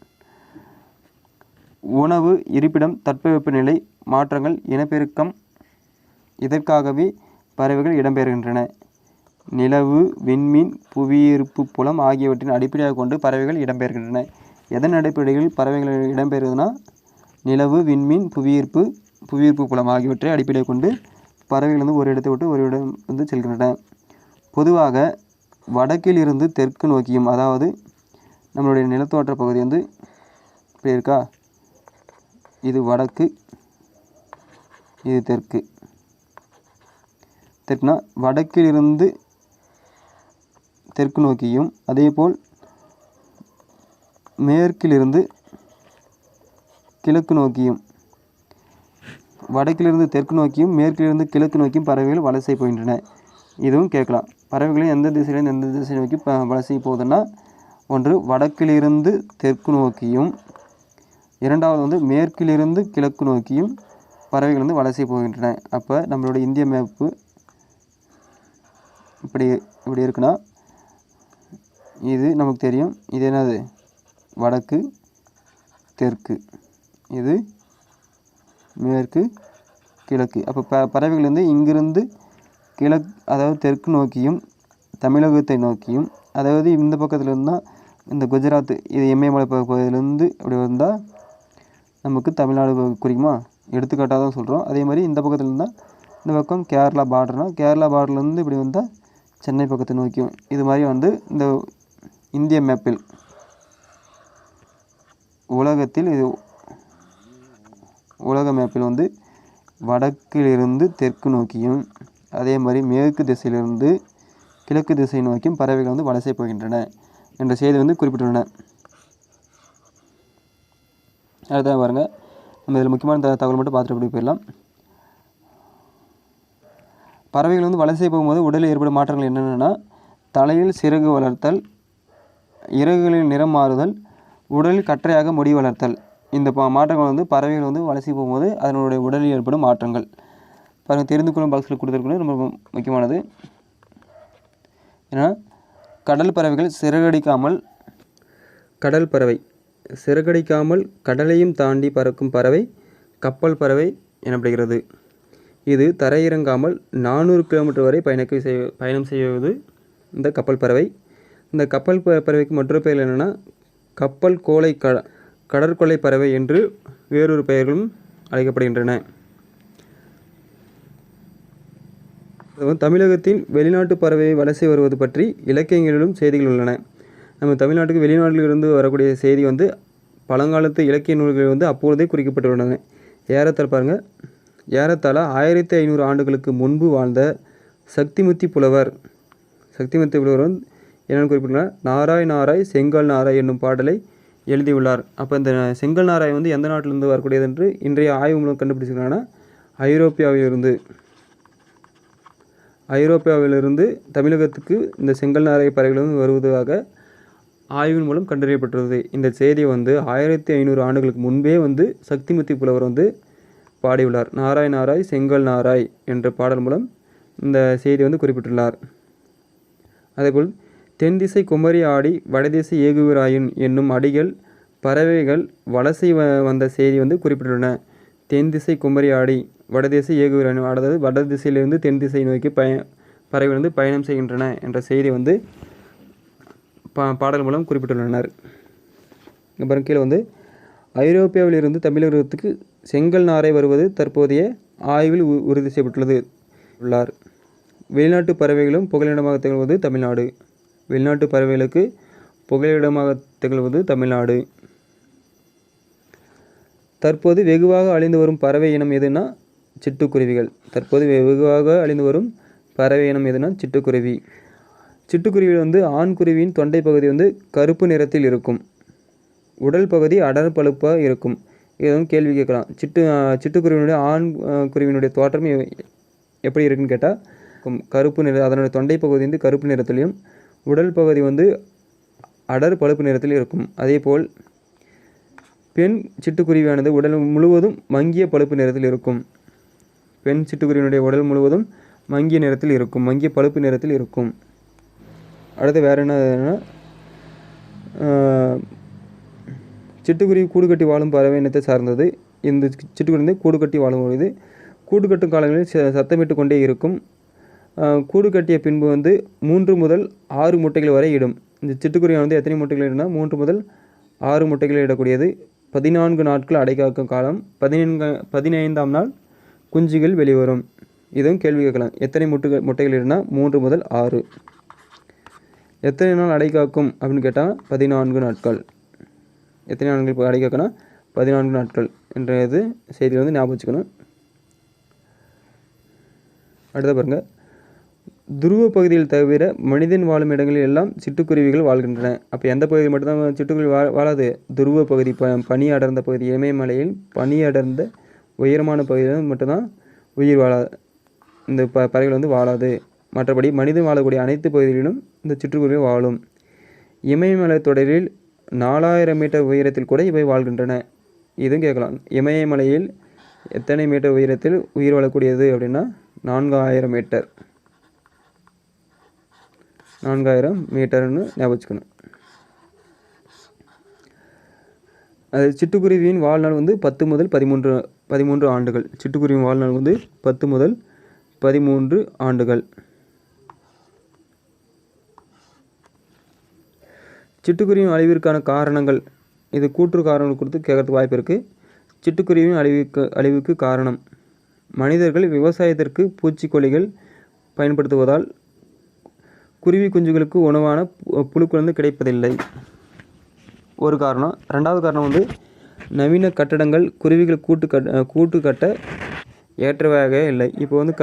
உணவு, இருப்பிடம், தட்பவெப்பநிலை மாற்றங்கள், இனப்பெருக்கம், இதற்காகவே பறவைகள் இடம்பெயர்கின்றன. நிலவு, விண்மீன், புவியீர்ப்பு புலம் ஆகியவற்றின் அடிப்படையாக கொண்டு பறவைகள் இடம்பெயர்கின்றன. எதன் அடிப்படையில் பறவைகள் இடம்பெயர்துன்னா நிலவு, விண்மீன், புவியீர்ப்பு புலம் ஆகியவற்றை அடிப்படையாக கொண்டு பறவைகள் வந்து ஒரு இடத்தை விட்டு ஒரு இடம் வந்து செல்கின்றன. பொதுவாக வடக்கில் இருந்து தெற்கு நோக்கியும், அதாவது நம்மளுடைய நிலத்தோற்ற பகுதி வந்து இப்படி இருக்கா, இது வடக்கு, இது தெற்கு. தெற்குனா வடக்கிலிருந்து தெற்கு நோக்கியும், அதேபோல் மேற்கிலிருந்து கிழக்கு நோக்கியும், வடக்கிலிருந்து தெற்கு நோக்கியும் மேற்கிலிருந்து கிழக்கு நோக்கியும் பறவைகள் வலசை போகின்றன. இதுவும் கேட்கலாம். பறவைகளும் எந்த திசையிலேருந்து எந்த திசை நோக்கி வலசை போகுதுன்னா, ஒன்று வடக்கிலிருந்து தெற்கு நோக்கியும், இரண்டாவது வந்து மேற்கிலிருந்து கிழக்கு நோக்கியும் பறவைகள் வந்து வலசை போகின்றன. அப்போ நம்மளுடைய இந்திய மேப்பு இப்படி இருக்குன்னா, இது நமக்கு தெரியும். இது என்னது? வடக்கு, தெற்கு. இது மேற்கு, கிழக்கு. அப்போ பறவைகள் வந்து இங்கிருந்து அதாவது தெற்கு நோக்கியும் தமிழகத்தை நோக்கியும், அதாவது இந்த பக்கத்தில் இருந்தால் இந்த குஜராத், இது இமயமலை பகுதியிலேருந்து இப்படி வந்தால் நமக்கு தமிழ்நாடு குறிக்குமா? எடுத்துக்காட்டாக தான் சொல்கிறோம். அதே மாதிரி இந்த பக்கத்தில் இருந்தால் இந்த பக்கம் கேரளா பார்டர்னால் கேரளா பார்டர்லேருந்து இப்படி வந்தால் சென்னை பக்கத்தை நோக்கியும். இது மாதிரி வந்து இந்த இந்திய மேப்பில் உலகத்தில் இது உலக மேப்பில் வந்து வடக்கிலிருந்து தெற்கு நோக்கியும், அதே மாதிரி மேற்கு திசையிலிருந்து கிழக்கு திசை நோக்கியும் பறவைகள் வந்து வலசை போகின்றன என்ற செய்தி வந்து குறிப்பிட்டுள்ளன. அடுத்ததாக பாருங்கள், நம்ம இதில் முக்கியமான தகவல் மட்டும் பார்த்துட்டு அப்படி போயிடலாம். பறவைகள் வந்து வலசை போகும்போது உடலில் ஏற்படும் மாற்றங்கள் என்னென்னா, தலையில் சிறகு வளர்த்தல், இறகுகளில் நிறம் மாறுதல், உடலில் கற்றையாக முடி வளர்த்தல். இந்த மாற்றங்கள் வந்து பறவைகள் வந்து வலசை போகும்போது அதனுடைய உடலில் ஏற்படும் மாற்றங்கள். பாருங்கள், தெரிந்து கொள்ளும் பாக்ஸில் கொடுத்துருக்கணும், ரொம்ப முக்கியமானது. ஏன்னா கடல் பறவைகள் சிறகடிக்காமல் கடலையும் தாண்டி பறக்கும் பறவை கப்பல் பறவை எனப்படுகிறது. இது தரையிறங்காமல் 400 கிலோமீட்டர் வரை பயணம் செய்வது இந்த கப்பல் பறவை. இந்த கப்பல் பறவைக்கு மற்றொரு பெயர் என்னென்னா கப்பல் கோலை கடற்கொள்ளை பறவை என்று வேறொரு பெயர்களும் அழைக்கப்படுகின்றன. தமிழகத்தின் வெளிநாட்டு பறவை வலசை வருவது பற்றி இலக்கியங்களிலும் செய்திகள் உள்ளன. நம்ம தமிழ்நாட்டுக்கு வெளிநாட்டிலிருந்து வரக்கூடிய செய்தி வந்து பழங்காலத்து இலக்கிய நூல்களில் வந்து அப்பொழுதே குறிக்கப்பட்டுள்ளன. ஏறத்தாழ 1500 ஆண்டுகளுக்கு முன்பு வாழ்ந்த சக்திமுத்தி புலவர் வந்து என்னென்னு குறிப்பிட்டார்? நாராய் நாராய் செங்கல் நாராய் என்னும் பாடலை எழுதியுள்ளார். அப்போ இந்த செங்கல் நாராய் வந்து எந்த நாட்டிலிருந்து வரக்கூடியது என்று இன்றைய ஆய்வு மூலம் கண்டுபிடிச்சிருக்காங்கன்னா ஐரோப்பியாவிலிருந்து தமிழகத்துக்கு இந்த செங்கல் நாராய் பறவைகள் வந்து வருவதாக ஆய்வின் மூலம் கண்டறியப்பட்டுள்ளது. இந்த செய்தியை வந்து 1500 ஆண்டுகளுக்கு முன்பே வந்து சக்திமுத்தி புலவர் வந்து பாடியுள்ளார். நாராய் நாராய் செங்கல் நாராய் என்ற பாடல் மூலம் இந்த செய்தி வந்து குறிப்பிட்டுள்ளார். அதேபோல் தென்திசை குமரி ஆடி வடதிசை ஏகுவராயின் என்னும் அடிகள் பறவைகள் வலசை வந்த செய்தி வந்து குறிப்பிட்டுள்ளன. தென்திசை குமரி ஆடி வடதிசை ஏகுவராயின், அதாவது வட திசையிலிருந்து தென் திசை நோக்கி பறவைகள் வந்து பயணம் செய்கின்றன என்ற செய்தி வந்து பாடல் மூலம் குறிப்பிட்டுள்ளனர். இங்கே பாருங்க, கீழே வந்து ஐரோப்பியாவிலிருந்து தமிழகத்துக்கு செங்கல் நாரை வருவது தற்போதைய ஆய்வில் உறுதி செய்யப்பட்டுள்ளது உள்ளார். வெளிநாட்டு பறவைகளும் புகலிடமாக திகழ்வது தமிழ்நாடு. வெளிநாட்டு பறவைகளுக்கு புகலிடமாக திகழ்வது தமிழ்நாடு. தற்போது வெகுவாக அழிந்து வரும் பறவை இனம் எதுனா சிட்டுக்குருவிகள். தற்போது வெகுவாக அழிந்து வரும் பறவை இனம் எதுனா சிட்டுக்குருவி. சிட்டுக்குருவி வந்து ஆண் குருவியின் தொண்டை பகுதி வந்து கருப்பு நிறத்தில் இருக்கும். உடல் பகுதி அடர் பழுப்பாக இருக்கும். இது வந்து கேள்வி கேட்கலாம். சிட்டுக்குருவினுடைய ஆண் குருவினுடைய தோற்றம் எப்படி இருக்குன்னு கேட்டால் கருப்பு நிற, அதனுடைய தொண்டை பகுதி வந்து கருப்பு நிறத்திலையும் உடல் பகுதி வந்து அடர் பழுப்பு நிறத்தில் இருக்கும். அதேபோல் பெண் சிட்டுக்குருவியானது உடல் முழுவதும் மங்கிய பழுப்பு நிறத்தில் இருக்கும். பெண் சிட்டுக்குருவினுடைய உடல் முழுவதும் மங்கிய நிறத்தில் இருக்கும், மங்கிய பழுப்பு நிறத்தில் இருக்கும். அடுத்து வேறு என்னன்னா, சிட்டுக்குருவி கூடு கட்டி வாழும் பறவை இனத்தை சார்ந்தது. இந்த சிட்டுக்குருவி கூடு கட்டி வாழும் பொழுது கூடு கட்டும் காலங்களில் சத்தமிட்டு கொண்டே இருக்கும். கூடு கட்டிய பின்பு வந்து 3 முதல் 6 முட்டைகள் வரை இடும். இந்த சிட்டுக்குருவி வந்து எத்தனை முட்டைகள் இடனா 3 முதல் 6 முட்டைகள் இடக்கூடியது. 14 நாட்கள் அடைகாக்கும் காலம். 15ஆம் நாள் குஞ்சுகள் வெளிவரும். இதுவும் கேள்வி கேட்கலாம். எத்தனை முட்டைகள் இடனா 3 முதல் 6. எத்தனை நாள் அடைகாக்கும் அப்படின்னு கேட்டால் 14 நாட்கள். எத்தனை நாட்கள் அடைகாக்கனா 14 நாட்கள் என்ற இது செய்தியில் வந்து ஞாபகம் வச்சுக்கணும். அடுத்த பாருங்கள், துருவ பகுதியில் தவிர மனிதன் வாழும் இடங்களில் எல்லாம் சிட்டுக்குருவிகள் வாழ்கின்றன. அப்போ எந்த பகுதியில் மட்டும்தான் சிட்டுக்குருவி வாழாது? துருவ பகுதி, பனி அடர்ந்த பகுதி, இமயமலையில் பனி அடர்ந்த உயரமான பகுதியில் மட்டும்தான் உயிர் வாழாது, இந்த பறவைகள் வந்து வாழாது. மற்றபடி மனிதன் வாழக்கூடிய அனைத்து பகுதிகளிலும் இந்த சிட்டுக்குருவி வாழும். இமயமலை தொடரில் 4000 மீட்டர் உயரத்தில் கூட இவை வாழ்கின்றன. இதுவும் கேட்கலாம். இமயமலையில் எத்தனை மீட்டர் உயரத்தில் உயிர் வாழக்கூடியது அப்படின்னா 4000 மீட்டர். 4000 மீட்டர்னு ஞாபகம் வச்சுக்கணும். அது சிட்டுக்குருவியின் வாழ்நாள் வந்து 10 முதல் 13 ஆண்டுகள். சிட்டுக்குருவியின் வாழ்நாள் வந்து 10 முதல் 13 ஆண்டுகள். சிட்டுக்குருவியின் அழிவிற்கான காரணங்கள், இது கூற்று காரணங்கள் கொடுத்து கேட்கறதுக்கு வாய்ப்பு இருக்குது. சிட்டுக்குருவியின் அழிவுக்கு காரணம்: மனிதர்கள் விவசாயத்திற்கு பூச்சிக்கொல்லிகள் பயன்படுத்துவதால் குருவி குஞ்சுகளுக்கு உணவான புழுக்கள் வந்து கிடைப்பதில்லை, ஒரு காரணம். ரெண்டாவது காரணம் வந்து நவீன கட்டடங்கள் குருவிகள் கூட்டு கட்ட ஏற்றவையாக இல்லை. இப்போ வந்து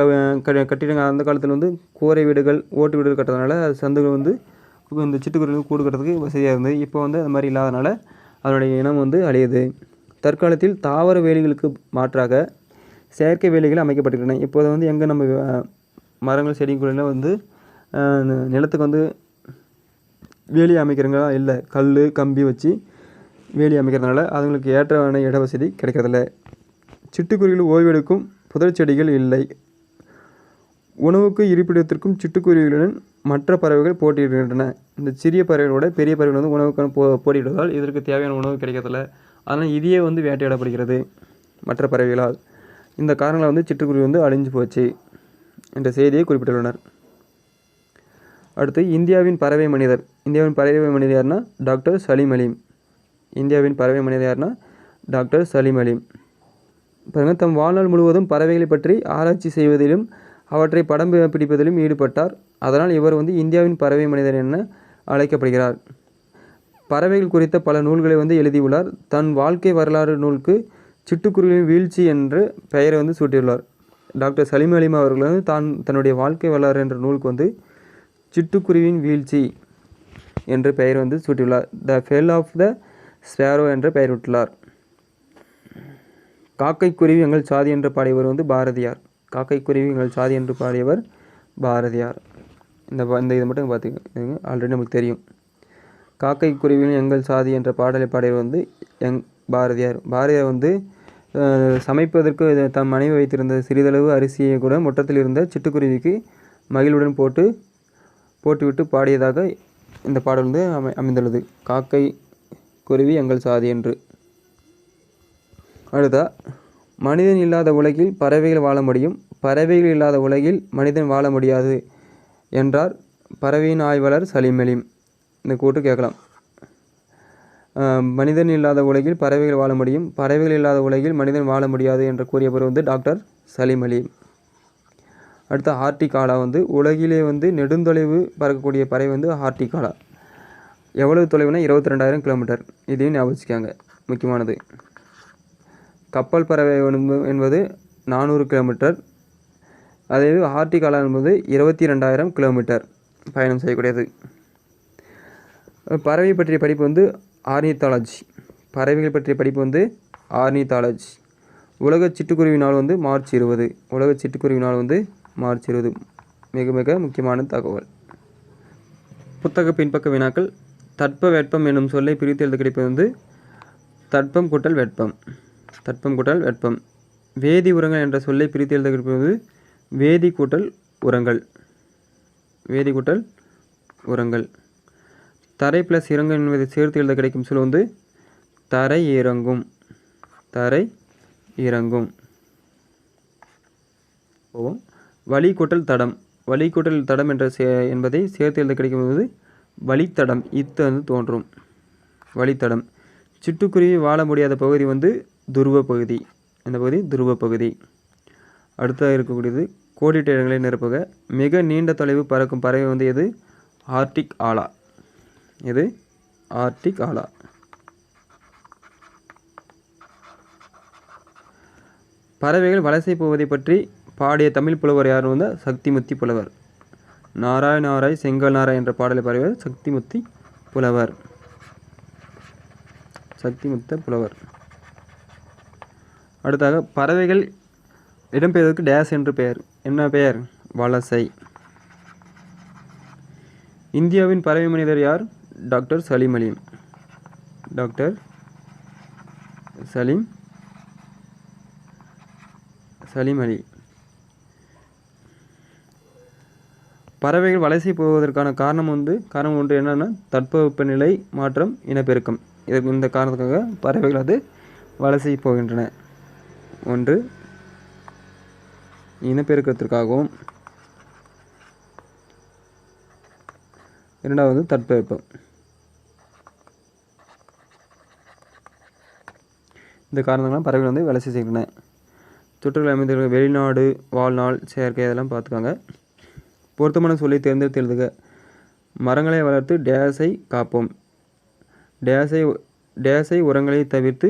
கட்டிடங்கள் அந்த காலத்தில் வந்து கூரை வீடுகள், ஓட்டு வீடுகள் கட்டுறதுனால அது சந்துகள் வந்து இந்த சிட்டுக்குருவிகள் கூடு கட்டுறதுக்கு வசதியாக இருந்தது. இப்போ வந்து அது மாதிரி இல்லாதனால அதனுடைய இனம் வந்து அழியுது. தற்காலத்தில் தாவர வேலிகளுக்கு மாற்றாக செயற்கை வேலிகள் அமைக்கப்பட்டுள்ளன. இப்போது வந்து எங்கே நம்ம மரங்கள் செடிகளில் வந்து நிலத்துக்கு வந்து வேலி அமைக்கிறங்களா இல்லை, கல் கம்பி வச்சு வேலி அமைக்கிறதுனால அதுங்களுக்கு ஏற்றவான இட வசதி கிடைக்கிறதில்ல. சிட்டுக்குருவிகள் ஓய்வெடுக்கும் புதர் செடிகள் இல்லை. உணவுக்கு இருப்பிடத்திற்கும் சிட்டுக்குருவிகளுடன் மற்ற பறவைகள் போட்டியிடுகின்றன. இந்த சிறிய பறவைகளோட பெரிய பறவைகள் வந்து உணவுக்கான போட்டியிடுவதால் இதற்கு தேவையான உணவு கிடைக்கிறதில்ல. அதனால் இதையே வந்து வேட்டையாடப்படுகிறது மற்ற பறவைகளால். இந்த காரணங்களை வந்து சிட்டுக்குருவி வந்து அழிஞ்சு போச்சு என்ற செய்தியை குறிப்பிட்டுள்ளனர். அடுத்து இந்தியாவின் பறவை மனிதர். இந்தியாவின் பறவை மனிதர் யாருன்னா டாக்டர் சலீம் அலீம். இந்தியாவின் பறவை மனிதர் யாருன்னா டாக்டர் சலீம் அலீம். பாருங்கள், தம் வாழ்நாள் முழுவதும் பறவைகளை பற்றி ஆராய்ச்சி செய்வதிலும் அவற்றை படம் பிடிப்பதிலும் ஈடுபட்டார். அதனால் இவர் வந்து இந்தியாவின் பறவை மனிதர் என அழைக்கப்படுகிறார். பறவைகள் குறித்த பல நூல்களை வந்து எழுதியுள்ளார். தன் வாழ்க்கை வரலாறு நூலுக்கு சிட்டுக்குருவியின் வீழ்ச்சி என்ற பெயரை வந்து சூட்டியுள்ளார். டாக்டர் சலீம் அலீம் அவர்கள் வந்து தன்னுடைய வாழ்க்கை வரலாறு என்ற நூலுக்கு வந்து சிட்டுக்குருவியின் வீழ்ச்சி என்ற பெயர் வந்து சூட்டியுள்ளார். த ஃபெல் ஆஃப் த ஸ்பேரோ என்ற பெயரிட்டுள்ளார். காக்கைக்குருவி எங்கள் சாதி என்று பாடியவர் வந்து பாரதியார். காக்கைக்குருவி எங்கள் சாதி என்று பாடியவர் பாரதியார். இந்த இதை மட்டும் பார்த்துக்கோங்க, ஆல்ரெடி நமக்கு தெரியும். காக்கைக்குருவியின் எங்கள் சாதி என்ற பாடலை பாடியவர் வந்து பாரதியார். பாரதியார் வந்து சமைப்பதற்கு தம் மனைவி வைத்திருந்த சிறிதளவு அரிசியை கூட முற்றத்தில் இருந்த சிட்டுக்குருவிக்கு மகிழ்வுடன் போட்டுவிட்டு பாடியதாக இந்த பாடல் வந்து அமைந்துள்ளது. காக்கை குருவி எங்கள் சாதி என்று. அடுத்தா, மனிதன் இல்லாத உலகில் பறவைகள் வாழ முடியும், பறவைகள் இல்லாத உலகில் மனிதன் வாழ முடியாது என்றார் பறவையின் ஆய்வாளர் சலீம் அலி. இந்த கூட்டு கேட்கலாம். மனிதன் இல்லாத உலகில் பறவைகள் வாழ முடியும், பறவைகள் இல்லாத உலகில் மனிதன் வாழ முடியாது என்று கூறியவர் வந்து டாக்டர் சலீம் அலி. அடுத்து ஆர்டிக் ஆலா வந்து உலகிலே வந்து நெடுந்தொலைவு பறக்கக்கூடிய பறவை வந்து ஆர்டிக் ஆலா. எவ்வளவு தொலைவுனா 22,000 கிலோமீட்டர். இதையும் ஞாபகம் வச்சுக்காங்க, முக்கியமானது. கப்பல் பறவை என்பது 400 கிலோமீட்டர். அதே ஆர்டிக் ஆலா என்பது 22,000 கிலோமீட்டர் பயணம் செய்யக்கூடியது. பறவை பற்றிய படிப்பு வந்து ஆர்னித்தாலஜி. பறவைகள் பற்றிய படிப்பு வந்து ஆர்னித்தாலஜி. உலக சிட்டுக்குருவி நாள் வந்து மார்ச் 20. உலக சிட்டுக்குருவி நாள் வந்து மார்ச் 20. மிக மிக முக்கியமான தகவல். புத்தக பின்பக்க வினாக்கள். தட்ப வெப்பம் என்னும் சொல்லை பிரித்து எழுத கிடைப்பது வந்து தட்பம் கூட்டல் வெப்பம். தட்பம் கூட்டல் வெப்பம். வேதி உரங்கள் என்ற சொல்லை பிரித்து எழுத கிடைப்பது வேதி கூட்டல் உரங்கள். வேதி கூட்டல் உரங்கள். தரை ப்ளஸ் இறங்கு என்பதை சேர்த்து எழுத கிடைக்கும் சொல் வந்து தரை இறங்கும். தரை இறங்கும். போவோம். வழி கூட்டல் தடம். வழி கூட்டல் தடம் என்ற என்பதை சேர்த்து எழுத கிடைக்கும்போது வழித்தடம். இத்து வந்து தோன்றும். வழித்தடம். சிட்டுக்குருவி வாழ முடியாத பகுதி வந்து துருவ பகுதி. இந்த பகுதி துருவ பகுதி. அடுத்ததாக இருக்கக்கூடியது கோடிட்ட இடங்களை நிரப்புக. மிக நீண்ட தொலைவு பறக்கும் பறவை வந்து எது? ஆர்டிக் ஆலா. இது ஆர்டிக் ஆலா. பறவைகள் வலசை போவதை பற்றி பாடிய தமிழ் புலவர் யார் வந்து சக்திமுத்தி புலவர். நாராய் நாராய் செங்கல் நாராய் என்ற பாடலை பாடியவர் சக்திமுத்தி புலவர். சக்திமுத்த புலவர். அடுத்தாக பறவைகள் இடம்பெயர்வதற்கு டேஸ் என்று பெயர். என்ன பெயர்? வலசை. இந்தியாவின் பறவை மனிதர் யார்? டாக்டர் சலீம் அலி. டாக்டர் சலீம் அலி. பறவைகள் வலசை போவதற்கான காரணம் ஒன்று என்னென்னா தட்பவெப்பநிலை மாற்றம், இனப்பெருக்கம். இந்த காரணத்துக்காக பறவைகள் அது வலசை போகின்றன. ஒன்று இனப்பெருக்கத்திற்காகவும், இரண்டாவது தட்பவெப்பம். இந்த காரணங்களாம் பறவைகள் வந்து வலசை செய்கின்றன. சுற்றுலா அமைந்துள்ள வெளிநாடு வாழ்நாள் செயற்கை இதெல்லாம் பார்த்துக்காங்க. பொருத்தமான சொல்லி தேர்ந்தெடுத்து எழுதுக. மரங்களை வளர்த்து டேஸை காப்போம். டேஸை உரங்களை தவிர்த்து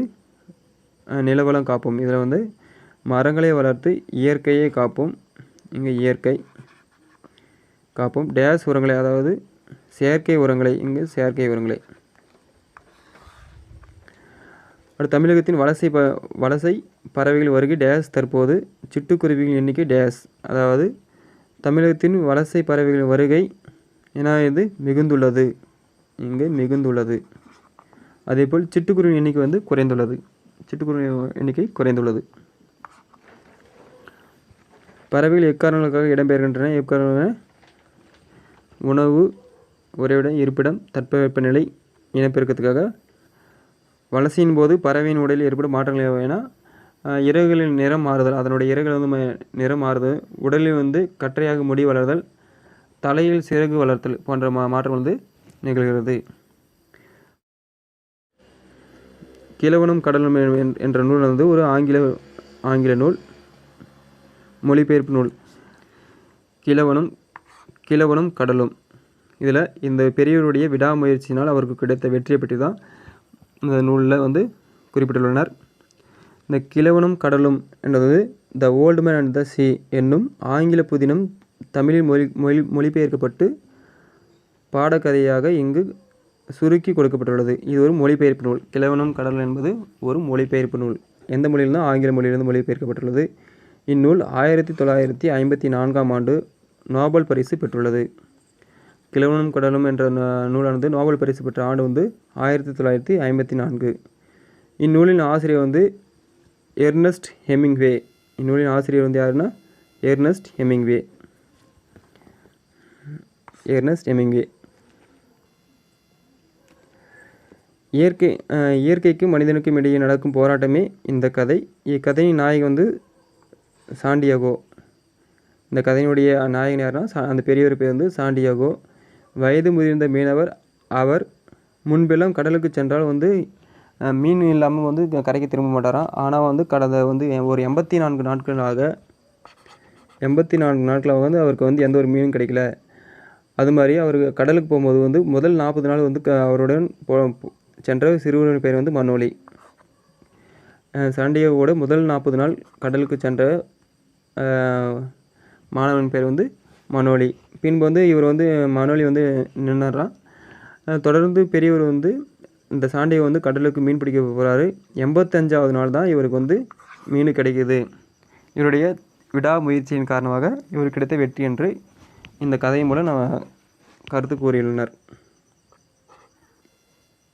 நிலவளம் காப்போம். இதில் வந்து மரங்களை வளர்த்து இயற்கையை காப்போம். இங்கே இயற்கை காப்போம். டேஸ் உரங்களை, அதாவது செயற்கை உரங்களை, இங்கு செயற்கை உரங்களை. அடுத்து தமிழகத்தின் வலசை பறவைகள் வருகை டேஸ். தற்போது சிட்டுக்குருவிகளின் எண்ணிக்கை டேஸ். அதாவது தமிழகத்தின் வலசை பறவைகளின் வருகை இது மிகுந்துள்ளது. இங்கு மிகுந்துள்ளது. அதேபோல் சிட்டுக்குருவின் எண்ணிக்கை வந்து குறைந்துள்ளது. சிட்டுக்குருவி எண்ணிக்கை குறைந்துள்ளது. பறவைகள் எக்காரணங்களுக்காக இடம்பெயர்கின்றன? எக்காரணம் உணவு, உறைவிடம், இருப்பிடம், தட்பவெப்பநிலை, இனப்பெருக்கத்துக்காக. வலசையின் போது பறவையின் உடலில் ஏற்படும் மாற்றங்கள் எவைனா இறகுகளின் நிறம் மாறுதல், அதனுடைய இறகுகள் வந்து நிறம் மாறுதல், உடலில் வந்து கற்றையாக முடி வளர்தல், தலையில் சிறகு வளர்த்தல் போன்ற மாற்றம் வந்து நிகழ்கிறது. கிழவனும் கடலும் என்ற நூல் வந்து ஒரு ஆங்கில நூல், மொழிபெயர்ப்பு நூல். கிழவனும் கடலும். இதில் இந்த பெரியவருடைய விடாமுயற்சியினால் அவருக்கு கிடைத்த வெற்றியை பற்றி தான் இந்த நூலில் வந்து குறிப்பிட்டுள்ளனர். இந்த கிழவனும் கடலும் என்பது the old man and the sea என்னும் ஆங்கில புதினம் தமிழில் மொழிபெயர்க்கப்பட்டு பாடக்கதையாக இங்கு சுருக்கி கொடுக்கப்பட்டுள்ளது. இது ஒரு மொழிபெயர்ப்பு நூல். கிழவனும் கடலும் என்பது ஒரு மொழிபெயர்ப்பு நூல். எந்த மொழியில்னா ஆங்கில மொழியிலிருந்து மொழிபெயர்க்கப்பட்டுள்ளது. இந்நூல் 1954ஆம் ஆண்டு நோபல் பரிசு பெற்றுள்ளது. கிழவனும் கடலும் என்ற நூலானது நோபல் பரிசு பெற்ற ஆண்டு வந்து 1954. இந்நூலின் ஆசிரியர் வந்து எர்னஸ்ட் ஹெமிங்வே. இந்நூலின் ஆசிரியர் வந்து யாருன்னா எர்னஸ்ட் ஹெமிங்வே. இயற்கைக்கும் மனிதனுக்கும் இடையே நடக்கும் போராட்டமே இந்த கதை. இக்கதையின் நாயகன் வந்து சாண்டியாகோ. இந்த கதையினுடைய நாயகன் யாருன்னா அந்த பெரியவர் பேர் வந்து சாண்டியாகோ. வயது முதிர்ந்த மீனவர். அவர் முன்பெல்லாம் கடலுக்கு சென்றால் வந்து மீன் இல்லாமல் வந்து கரைக்கு திரும்ப மாட்டாராம். ஆனால் வந்து கடந்த வந்து ஒரு 84 நாட்களாக வந்து அவருக்கு வந்து எந்த ஒரு மீனும் கிடைக்கல. அது மாதிரி அவர் கடலுக்கு போகும்போது வந்து முதல் 40 நாள் வந்து அவருடன் சென்ற சிறுவனின் பேர் வந்து மனோலி. சாண்டியாகோவோட முதல் 40 நாள் கடலுக்கு சென்ற மாணவன் பேர் வந்து மனோலி. பின்பு வந்து இவர் வந்து மனோலி வந்து நின்றுறான். தொடர்ந்து பெரியவர் வந்து இந்த சாண்டியாகோ வந்து கடலுக்கு மீன் பிடிக்க போகிறாரு. 85வது நாள் தான் இவருக்கு வந்து மீன் கிடைக்குது. இவருடைய விடாமுயற்சியின் காரணமாக இவருக்கு கிடைத்த வெற்றி என்று இந்த கதையின் மூலம் நம்ம கருத்து கூறியுள்ளனர்.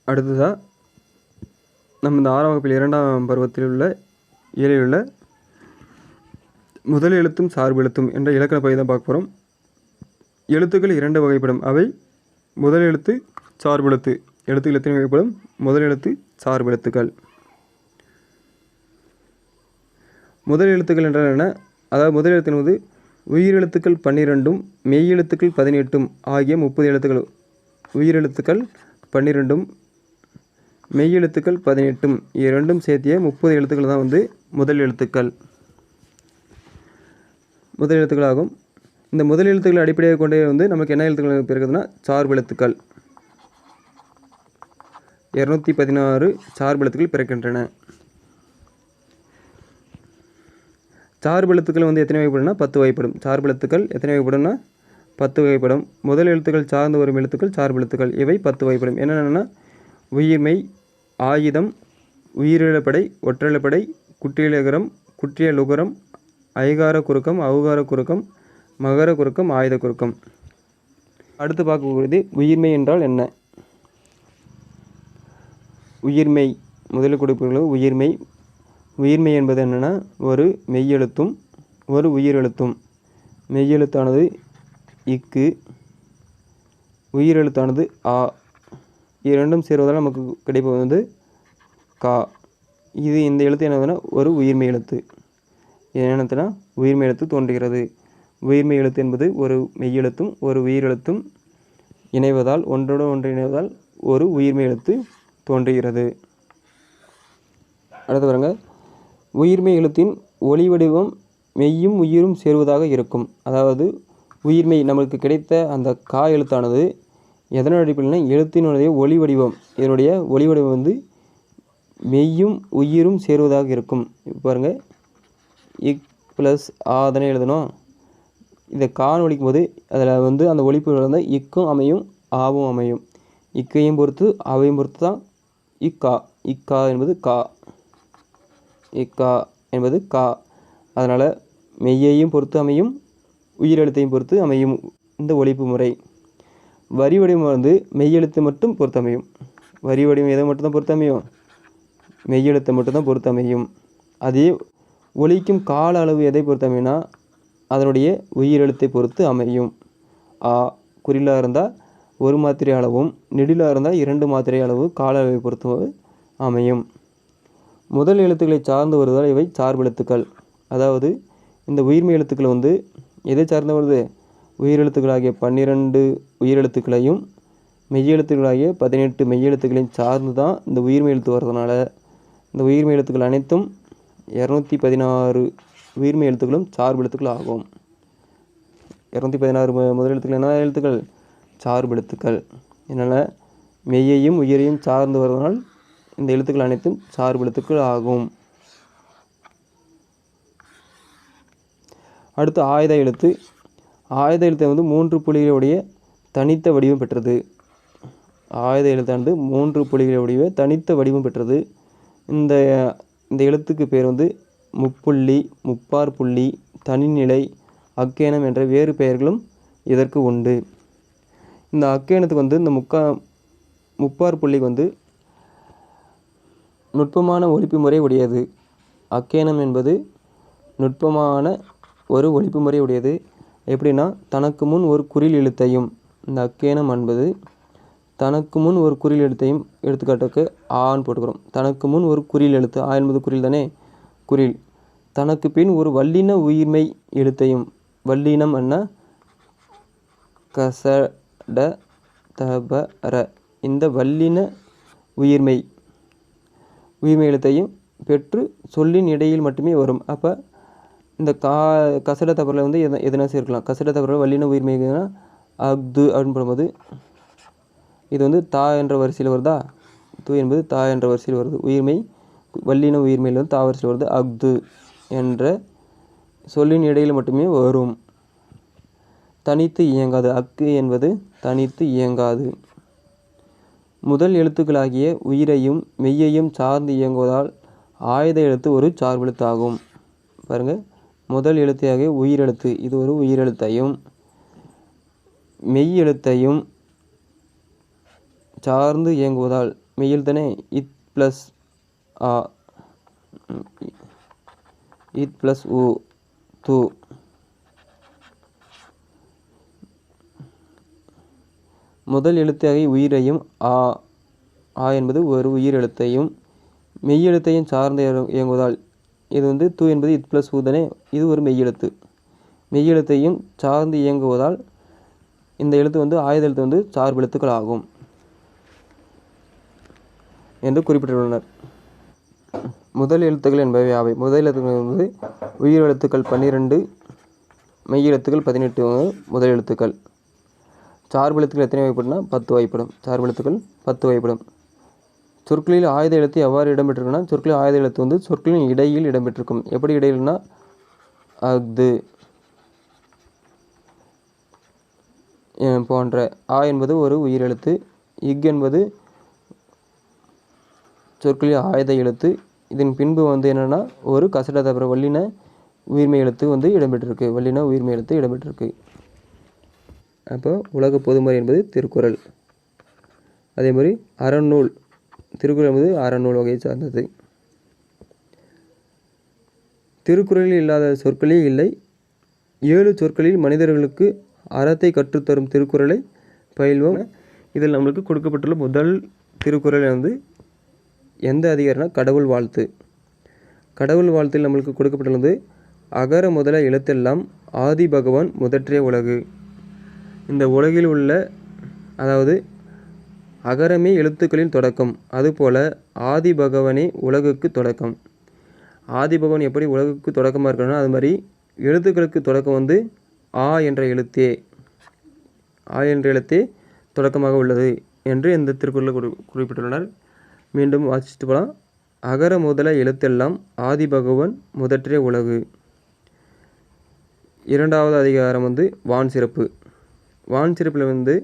அடுத்ததாக நம்ம இந்த 6ஆம் வகுப்பில் 2ஆம் பருவத்தில் உள்ள இயலில் உள்ள முதல் எழுத்தும் சார்பு எழுத்தும் என்ற இலக்கண பகுதி தான் பார்க்க போகிறோம். எழுத்துக்கள் 2 வகைப்படும். அவை முதல் எழுத்து, சார்பு எழுத்து. எழுத்துக்கள் எத்தனை வகைப்படும்? முதல் எழுத்து, சார்பு எழுத்துக்கள். முதல் எழுத்துக்கள் என்றால் என்ன? அதாவது முதல் எழுத்து என்பது உயிரெழுத்துக்கள் 12ம் மெய்யெழுத்துக்கள் 18ம் ஆகிய 30 எழுத்துக்கள். உயிரெழுத்துக்கள் 12ம் மெய்யெழுத்துக்கள் 18ம் இரண்டும் சேர்த்திய 30 எழுத்துக்கள் தான் வந்து முதல் எழுத்துக்கள். முதல் எழுத்துக்களாகும். இந்த முதல் எழுத்துக்களை அடிப்படையாக கொண்டே வந்து நமக்கு என்ன எழுத்துக்கள் பிறகுதுன்னா சார்பு எழுத்துக்கள். 216 சார்பு எழுத்துக்கள் பிறக்கின்றன. சார்பு எழுத்துக்கள் வந்து எத்தனை வகைப்படும்னா 10 வகைப்படும். சார்பு எழுத்துக்கள் எத்தனை வகைப்படும்னா 10 வகைப்படும். முதல் எழுத்துக்கள் சார்ந்து வரும் எழுத்துக்கள் சார்பு எழுத்துக்கள். இவை 10 வகைப்படும். என்னென்னா உயிர்மை, ஆயுதம், உயிரிழப்படை, ஒற்றழப்படை, குற்றியலுகரம், குற்றியலுகரம், ஐகார குறுக்கம், அவுகார குறுக்கம், மகர குறுக்கம், ஆயுத குறுக்கம். அடுத்து பார்க்கக்கூடியது உயிர்மை என்றால் என்ன? உயிர்மை முதலில் கொடுப்பது உயிர்மை. உயிர்மை என்பது என்னென்னா ஒரு மெய்யெழுத்தும் ஒரு உயிரெழுத்தும். மெய்யெழுத்தானது இக்கு, உயிரெழுத்தானது ஆ. இரண்டும் சேர்வதால் நமக்கு கிடைப்பது வந்து கா. இந்த எழுத்து என்னதுன்னா ஒரு உயிர்மை எழுத்து. என்னென்னா உயிர்மை எழுத்து தோன்றுகிறது. உயிர்மை எழுத்து என்பது ஒரு மெய்யெழுத்தும் ஒரு உயிரெழுத்தும் இணைவதால் ஒன்றோடு ஒன்று இணைவதால் ஒரு உயிர்மை எழுத்து தோன்றுகிறது. அடுத்து பாருங்க, உயிர்மை எழுத்தின் ஒளி வடிவம் மெய்யும் உயிரும் சேர்வதாக இருக்கும். அதாவது உயிர்மை நமக்கு கிடைத்த அந்த கா எழுத்தானது எதனுடைய அடிப்படையில்னா எழுத்தினுடைய ஒளி வடிவம். இதனுடைய ஒளி வடிவம் வந்து மெய்யும் உயிரும் சேருவதாக இருக்கும். இப்போ பாருங்கள், இக் ப்ளஸ் ஆ தானே எழுதணும். இதை கான் ஒழிக்கும் போது அதில் வந்து அந்த ஒழிப்பு வந்து இக்கும் அமையும் ஆவும் அமையும். இக்கையும் பொறுத்து அவையும் பொறுத்து தான் இக்கா. இக்கா என்பது கா. இக்கா என்பது கா. அதனால் மெய்யையும் பொறுத்து அமையும் உயிரெழுத்தையும் பொறுத்து அமையும் இந்த ஒழிப்பு முறை. வரி வடிவம் வந்து மெய்யெழுத்து மட்டும் பொறுத்து அமையும். வரி வடிவம் எதை மட்டும்தான் பொறுத்து அமையும்? மெய்யெழுத்தை மட்டும்தான் பொறுத்து அமையும். அதே ஒலிக்கும் கால அளவு எதை பொறுத்து அமையும்னா அதனுடைய உயிரெழுத்தை பொறுத்து அமையும். ஆ குறிலாக இருந்தால் 1 மாத்திரை அளவும், நெடிலாக இருந்தால் 2 மாத்திரை அளவு கால அளவை பொறுத்து அமையும். முதல் எழுத்துக்களை சார்ந்து வருவதால் இவை சார்பு எழுத்துக்கள். அதாவது இந்த உயிர்மை எழுத்துக்கள் வந்து எதை சார்ந்து வருது? உயிரெழுத்துக்களாகிய 12 உயிரெழுத்துக்களையும் மெய்யெழுத்துக்களாகிய 18 மெய்யெழுத்துக்களையும் சார்ந்து தான் இந்த உயிர்மை எழுத்து வர்றதுனால இந்த உயிர்மை எழுத்துக்கள் அனைத்தும் 216 உயிர்மை எழுத்துக்களும் சார்பு எழுத்துக்கள் ஆகும். 216 முதல் எழுத்துக்கள் என்ன எழுத்துக்கள்? சார்பு எழுத்துக்கள். இதனால் மெய்யையும் உயிரையும் சார்ந்து வருவதனால் இந்த எழுத்துக்கள் அனைத்தும் சார்பு எழுத்துக்கள் ஆகும். அடுத்து ஆயுத எழுத்து. ஆயுத எழுத்து வந்து 3 புள்ளிகளுடைய தனித்த வடிவம் பெற்றது. ஆயுத எழுத்தானது 3 புள்ளிகளுடைய தனித்த வடிவம் பெற்றது. இந்த எழுத்துக்கு பேர் வந்து முப்புள்ளி, முப்பார் புள்ளி, தனிநிலை, அக்கேனம் என்ற வேறு பெயர்களும் இதற்கு உண்டு. இந்த அக்கேனத்துக்கு வந்து இந்த முப்பார் புள்ளிக்கு வந்து நுட்பமான ஒலிப்பு முறை உடையது. அக்கேனம் என்பது நுட்பமான ஒரு ஒலிப்பு முறை உடையது. எப்படின்னா தனக்கு முன் ஒரு குறில் எழுத்தையும், இந்த அக்கேனம் என்பது தனக்கு முன் ஒரு குறில் எழுத்தையும் எடுத்துக்காட்டுக்கு ஆன்னு போட்டுக்கிறோம். தனக்கு முன் ஒரு குறில் எழுத்து, ஆ என்பது குறில் தானே, குறில். தனக்கு பின் ஒரு வல்லின உயிர்மெய் எழுத்தையும், வல்லினம் என்ன, கசட தபர, இந்த வல்லின உயிர்மெய் எழுத்தையும் பெற்று சொல்லின் இடையில் மட்டுமே வரும். அப்போ இந்த கசட தபரில் வந்து எதனா சேர்க்கலாம். கசட தபரில் வல்லின உயிர்மெய்னா அஃது அப்படின்னு போடும்போது இது வந்து தா என்ற வரிசையில் வருதா, து என்பது தா என்ற வரிசையில் வருது. உயிர்மெய் வல்லின உயிர்மெயில் வந்து தா வரிசையில் வருது. அஃது என்ற சொல்லின் இடையில் மட்டுமே வரும். தனித்து இயங்காது, அக்கு என்பது தனித்து இயங்காது. முதல் எழுத்துக்களாகிய உயிரையும் மெய்யையும் சார்ந்து இயங்குவதால் ஆயுத எழுத்து ஒரு சார்பெழுத்து ஆகும். பாருங்கள், முதல் எழுத்தாகிய உயிரெழுத்து, இது ஒரு உயிரெழுத்தையும் மெய் எழுத்தையும் சார்ந்து இயங்குவதால், மெய்யெழுத்தனே இத் ப்ளஸ் ஆ, இத் ப்ளஸ் உ, து, முதல் எழுத்தாகிய உயிரையும் ஆ என்பது ஒரு உயிரெழுத்தையும் மெய்யெழுத்தையும் சார்ந்து இயங்குவதால், இது வந்து து என்பது இத் ப்ளஸ் உ தானே, இது ஒரு மெய்யெழுத்து. மெய்யெழுத்தையும் சார்ந்து இயங்குவதால் இந்த எழுத்து வந்து ஆயுத எழுத்து வந்து சார்பெழுத்துக்கள் ஆகும் என்று குறிப்பிட்டுள்ளனர். முதல் எழுத்துக்கள் என்பவை அவை. முதல் எழுத்துக்கள் என்பது உயிர் எழுத்துக்கள் 12, மெய் எழுத்துக்கள் 18 முதல் எழுத்துக்கள். சார்பெழுத்துக்கள் எத்தனை வகைப்படும்னா 10 வகைப்படும். சார்பெழுத்துக்கள் 10 வகைப்படும். சொற்களில் ஆயுத எழுத்து எவ்வாறு இடம்பெற்றிருக்குன்னா, சொற்களில் ஆயுத எழுத்து வந்து சொற்களின் இடையில் இடம்பெற்றிருக்கும். எப்படி இடையில்னா, அஃது போன்ற. ஆ என்பது ஒரு உயிரெழுத்து, இக் என்பது சொற்களில் ஆயுத எழுத்து. இதன் பின்பு வந்து என்னென்னா ஒரு கசட தவிர வல்லின உயிர்மெய் எழுத்து வந்து இடம்பெற்றிருக்கு. வல்லின உயிர்மெய் எழுத்து இடம்பெற்றிருக்கு. அப்போ உலக பொதுமறை என்பது திருக்குறள். அதே மாதிரி அறநூல், திருக்குறள் என்பது அறநூல் வகையை சார்ந்தது. திருக்குறளில் இல்லாத சொற்களே இல்லை. 7 சொற்களில் மனிதர்களுக்கு அறத்தை கற்றுத்தரும் திருக்குறளை பயில்வோம். இதில் நம்மளுக்கு கொடுக்கப்பட்டுள்ள முதல் திருக்குறள் வந்து எந்த அதிகாரம்னா கடவுள் வாழ்த்து. கடவுள் வாழ்த்தில் நம்மளுக்கு கொடுக்கப்பட்டுள்ளது அகர முதல எழுத்தெல்லாம் ஆதி பகவான் முதற்றே உலகு. இந்த உலகில் உள்ள, அதாவது அகரமே எழுத்துக்களின் தொடக்கம், அதுபோல ஆதி பகவானே உலகுக்கு தொடக்கம். ஆதி பகவான் எப்படி உலகுக்கு தொடக்கமாக இருக்கணும்னா, அது மாதிரி எழுத்துக்களுக்கு தொடக்கம் வந்து ஆ என்ற எழுத்தே, ஆ என்ற எழுத்தே தொடக்கமாக உள்ளது என்று இந்த திருக்குறளில் குறிப்பிட்டுள்ளனர். மீண்டும் வாசிச்சுட்டு போகலாம். அகர முதல எழுத்தெல்லாம் ஆதி பகவான் முதற்றே உலகு. இரண்டாவது அதிகாரம் வந்து வான் சிறப்பு. வான் சிறப்பில் வந்து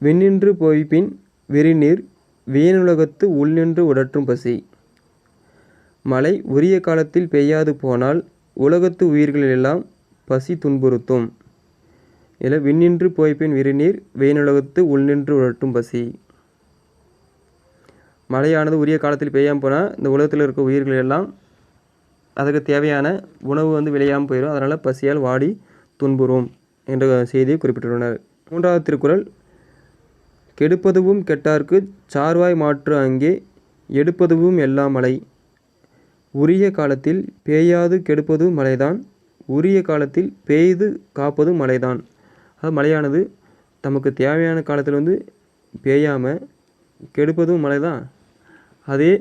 விண்ணின்று போய்பின் விரிநீர் வீணுலகத்து உள்நின்று உடற்றும் பசி. மழை உரிய காலத்தில் பெய்யாது போனால் உலகத்து உயிர்கள் எல்லாம் பசி துன்புறுத்தும். இதில் விண்ணின்று போய்பின் விரிநீர் வீணுலகத்து உள்நின்று உடற்றும் பசி. மழையானது உரிய காலத்தில் பெய்யாமல் போனால் இந்த உலகத்தில் இருக்க உயிர்கள் எல்லாம் அதுக்கு தேவையான உணவு வந்து விளையாமல் போயிடும். அதனால் பசியால் வாடி துன்புறும் என்ற செய்தியை குறிப்பிட்டுள்ளனர். மூன்றாவது திருக்குறள் கெடுப்பதுவும் கெட்டார்க்கு சார்வாய் மாற்று அங்கே எடுப்பதுவும் எல்லாம் மழை. உரிய காலத்தில் பெய்யாது கெடுப்பது மழைதான், உரிய காலத்தில் பெய்து காப்பது மழைதான். அது மழையானது நமக்கு தேவையான காலத்தில் வந்து பெய்யாமல் கெடுப்பதும் மழை தான். அதே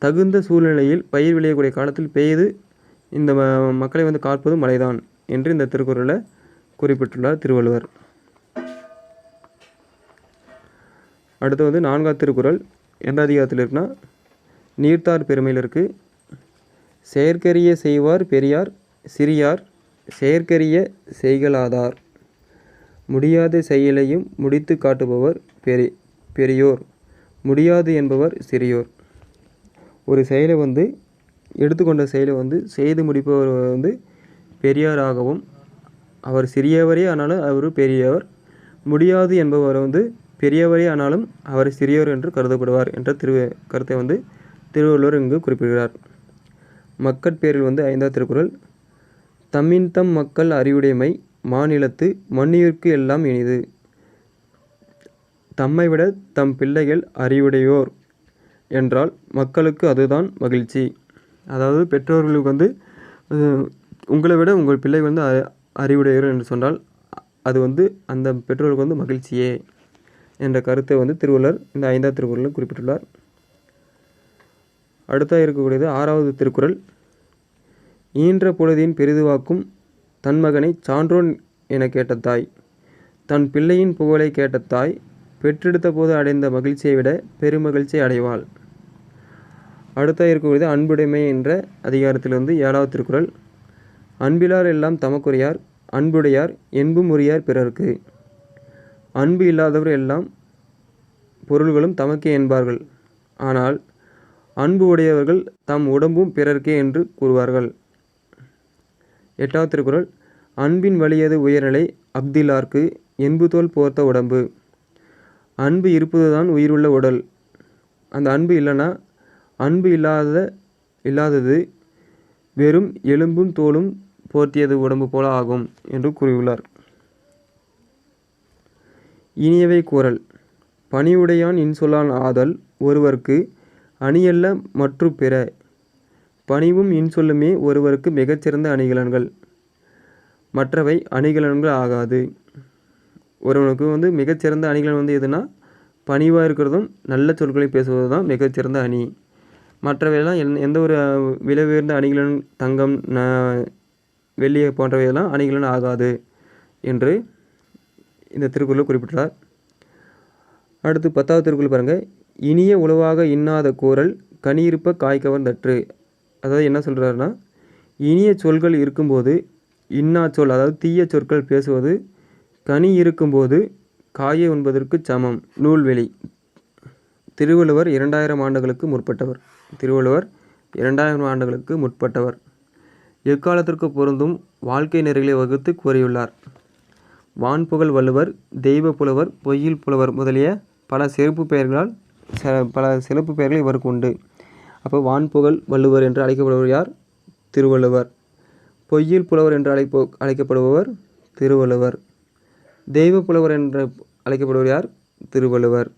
தகுந்த சூழ்நிலையில் பயிர் விளையக்கூடிய காலத்தில் பெய்து இந்த மக்களை வந்து காப்பதும் மழைதான் என்று இந்த திருக்குறளில் குறிப்பிட்டுள்ளார் திருவள்ளுவர். அடுத்து வந்து 4வது திருக்குறள் எந்த அதிகாரத்தில் இருக்குன்னா நீர்த்தார் பெருமையில் இருக்குது. செயற்கரிய செய்வார் பெரியார் சிறியார் செயற்கரிய செய்கலாதார். முடியாத செயலையும் முடித்து காட்டுபவர் பெரியோர், முடியாது என்பவர் சிறியோர். ஒரு செயலை வந்து எடுத்துக்கொண்ட செயலை வந்து செய்து முடிப்பவர் வந்து பெரியாராகவும், அவர் சிறியவரே ஆனாலும் அவர் பெரியவர், முடியாது என்பவர் வந்து பெரியவரே ஆனாலும் அவர் சிறியோர் என்று கருதப்படுவார் என்ற கருத்தை வந்து திருவள்ளுவர் இங்கு குறிப்பிடுகிறார். மக்கட்பேரில் வந்து 5வது திருக்குறள் தம்மின்தம் மக்கள் அறிவுடைமை மாநிலத்து மண்ணுயிர்க்கு எல்லாம் இனிது. தம்மை விட தம் பிள்ளைகள் அறிவுடையோர் என்றால் மக்களுக்கு அதுதான் மகிழ்ச்சி. அதாவது பெற்றோர்களுக்கு வந்து உங்களை விட உங்கள் பிள்ளை வந்து அறிவுடையோர் என்று சொன்னால் அது வந்து அந்த பெற்றோர்களுக்கு வந்து மகிழ்ச்சியே என்ற கருத்தை வந்து திருவள்ளுவர் இந்த 5ஆவது திருக்குறளில் குறிப்பிட்டுள்ளார். அடுத்த இருக்கக்கூடியது 6வது திருக்குறள். ஈன்ற பொழுதின் பெரிதுவாக்கும் தன் மகனை சான்றோன் என கேட்ட தாய், தன் பிள்ளையின் புகழை கேட்ட தாய் பெற்றெடுத்த போது அடைந்த மகிழ்ச்சியை விட பெருமகிழ்ச்சியை அடைவாள். அடுத்த இருக்கக்கூடியது அன்புடைமை என்ற அதிகாரத்திலிருந்து 7வது திருக்குறள். அன்பிலார் எல்லாம் தமக்குரியார், அன்புடையார் என்பும் உரியார் பிறர்க்கு. அன்பு இல்லாதவர் எல்லாம் பொருள்களும் தமக்கே என்பார்கள், ஆனால் அன்பு உடையவர்கள் தம் உடம்பும் பிறர்க்கே என்று கூறுவார்கள். 8வது திருக்குறள். அன்பின் வலியது உயர்நிலை அஃதிலார்க்கு என்புதோல் போர்த்த உடம்பு. அன்பு இருப்பதுதான் உயிருள்ள உடல். அந்த அன்பு இல்லைன்னா அன்பு இல்லாதது வெறும் எலும்பும் தோலும் போர்த்தியது உடம்பு போல ஆகும் என்று கூறியுள்ளார். இனியவை கூறல். பணிவுடையான் இன்சொல்லான் ஆதல் ஒருவர்க்கு அணியல்ல மற்று பிற. பணிவும் இன்சொல்லுமே ஒருவருக்கு மிகச்சிறந்த அணிகலன்கள், மற்றவை அணிகலன்கள் ஆகாது. ஒருவனுக்கு வந்து மிகச்சிறந்த அணிகலன் வந்து எதுனா பணிவாக இருக்கிறதும் நல்ல சொற்களை பேசுவது தான் மிகச்சிறந்த அணி. மற்றவையெல்லாம் எந்த ஒரு விலை உயர்ந்த அணிகலன் தங்கம் வெள்ளி போன்றவையெல்லாம் அணிகலன் ஆகாது என்று இந்த திருக்குறளில் குறிப்பிட்டார். அடுத்து 10வது திருக்குறள் பாருங்கள். இனிய உளவாக இன்னாத கூறல் கனியிருப்ப காய்கவர் தற்று. அதாவது என்ன சொல்கிறாருன்னா, இனிய சொற்கள் இருக்கும்போது இன்னா சொல், அதாவது தீய சொற்கள் பேசுவது கனி இருக்கும்போது காயை உண்பதற்கு சமம். நூல்வெளி. திருவள்ளுவர் 2000 ஆண்டுகளுக்கு முற்பட்டவர். திருவள்ளுவர் 2000 ஆண்டுகளுக்கு முற்பட்டவர். எக்காலத்திற்கு பொருந்தும் வாழ்க்கை நெறிகளை வகுத்து கூறியுள்ளார். வான்புகழ் வள்ளுவர், தெய்வ புலவர், பொய்யில் புலவர் முதலிய பல சிறப்பு பெயர்கள் இவருக்கு உண்டு. அப்போ வான்புகழ் வள்ளுவர் என்று அழைக்கப்படுவர் யார்? திருவள்ளுவர். பொய்யில் புலவர் என்று அழைக்கப்படுபவர் திருவள்ளுவர். தெய்வ புலவர் என்று அழைக்கப்படுவர் யார்? திருவள்ளுவர்.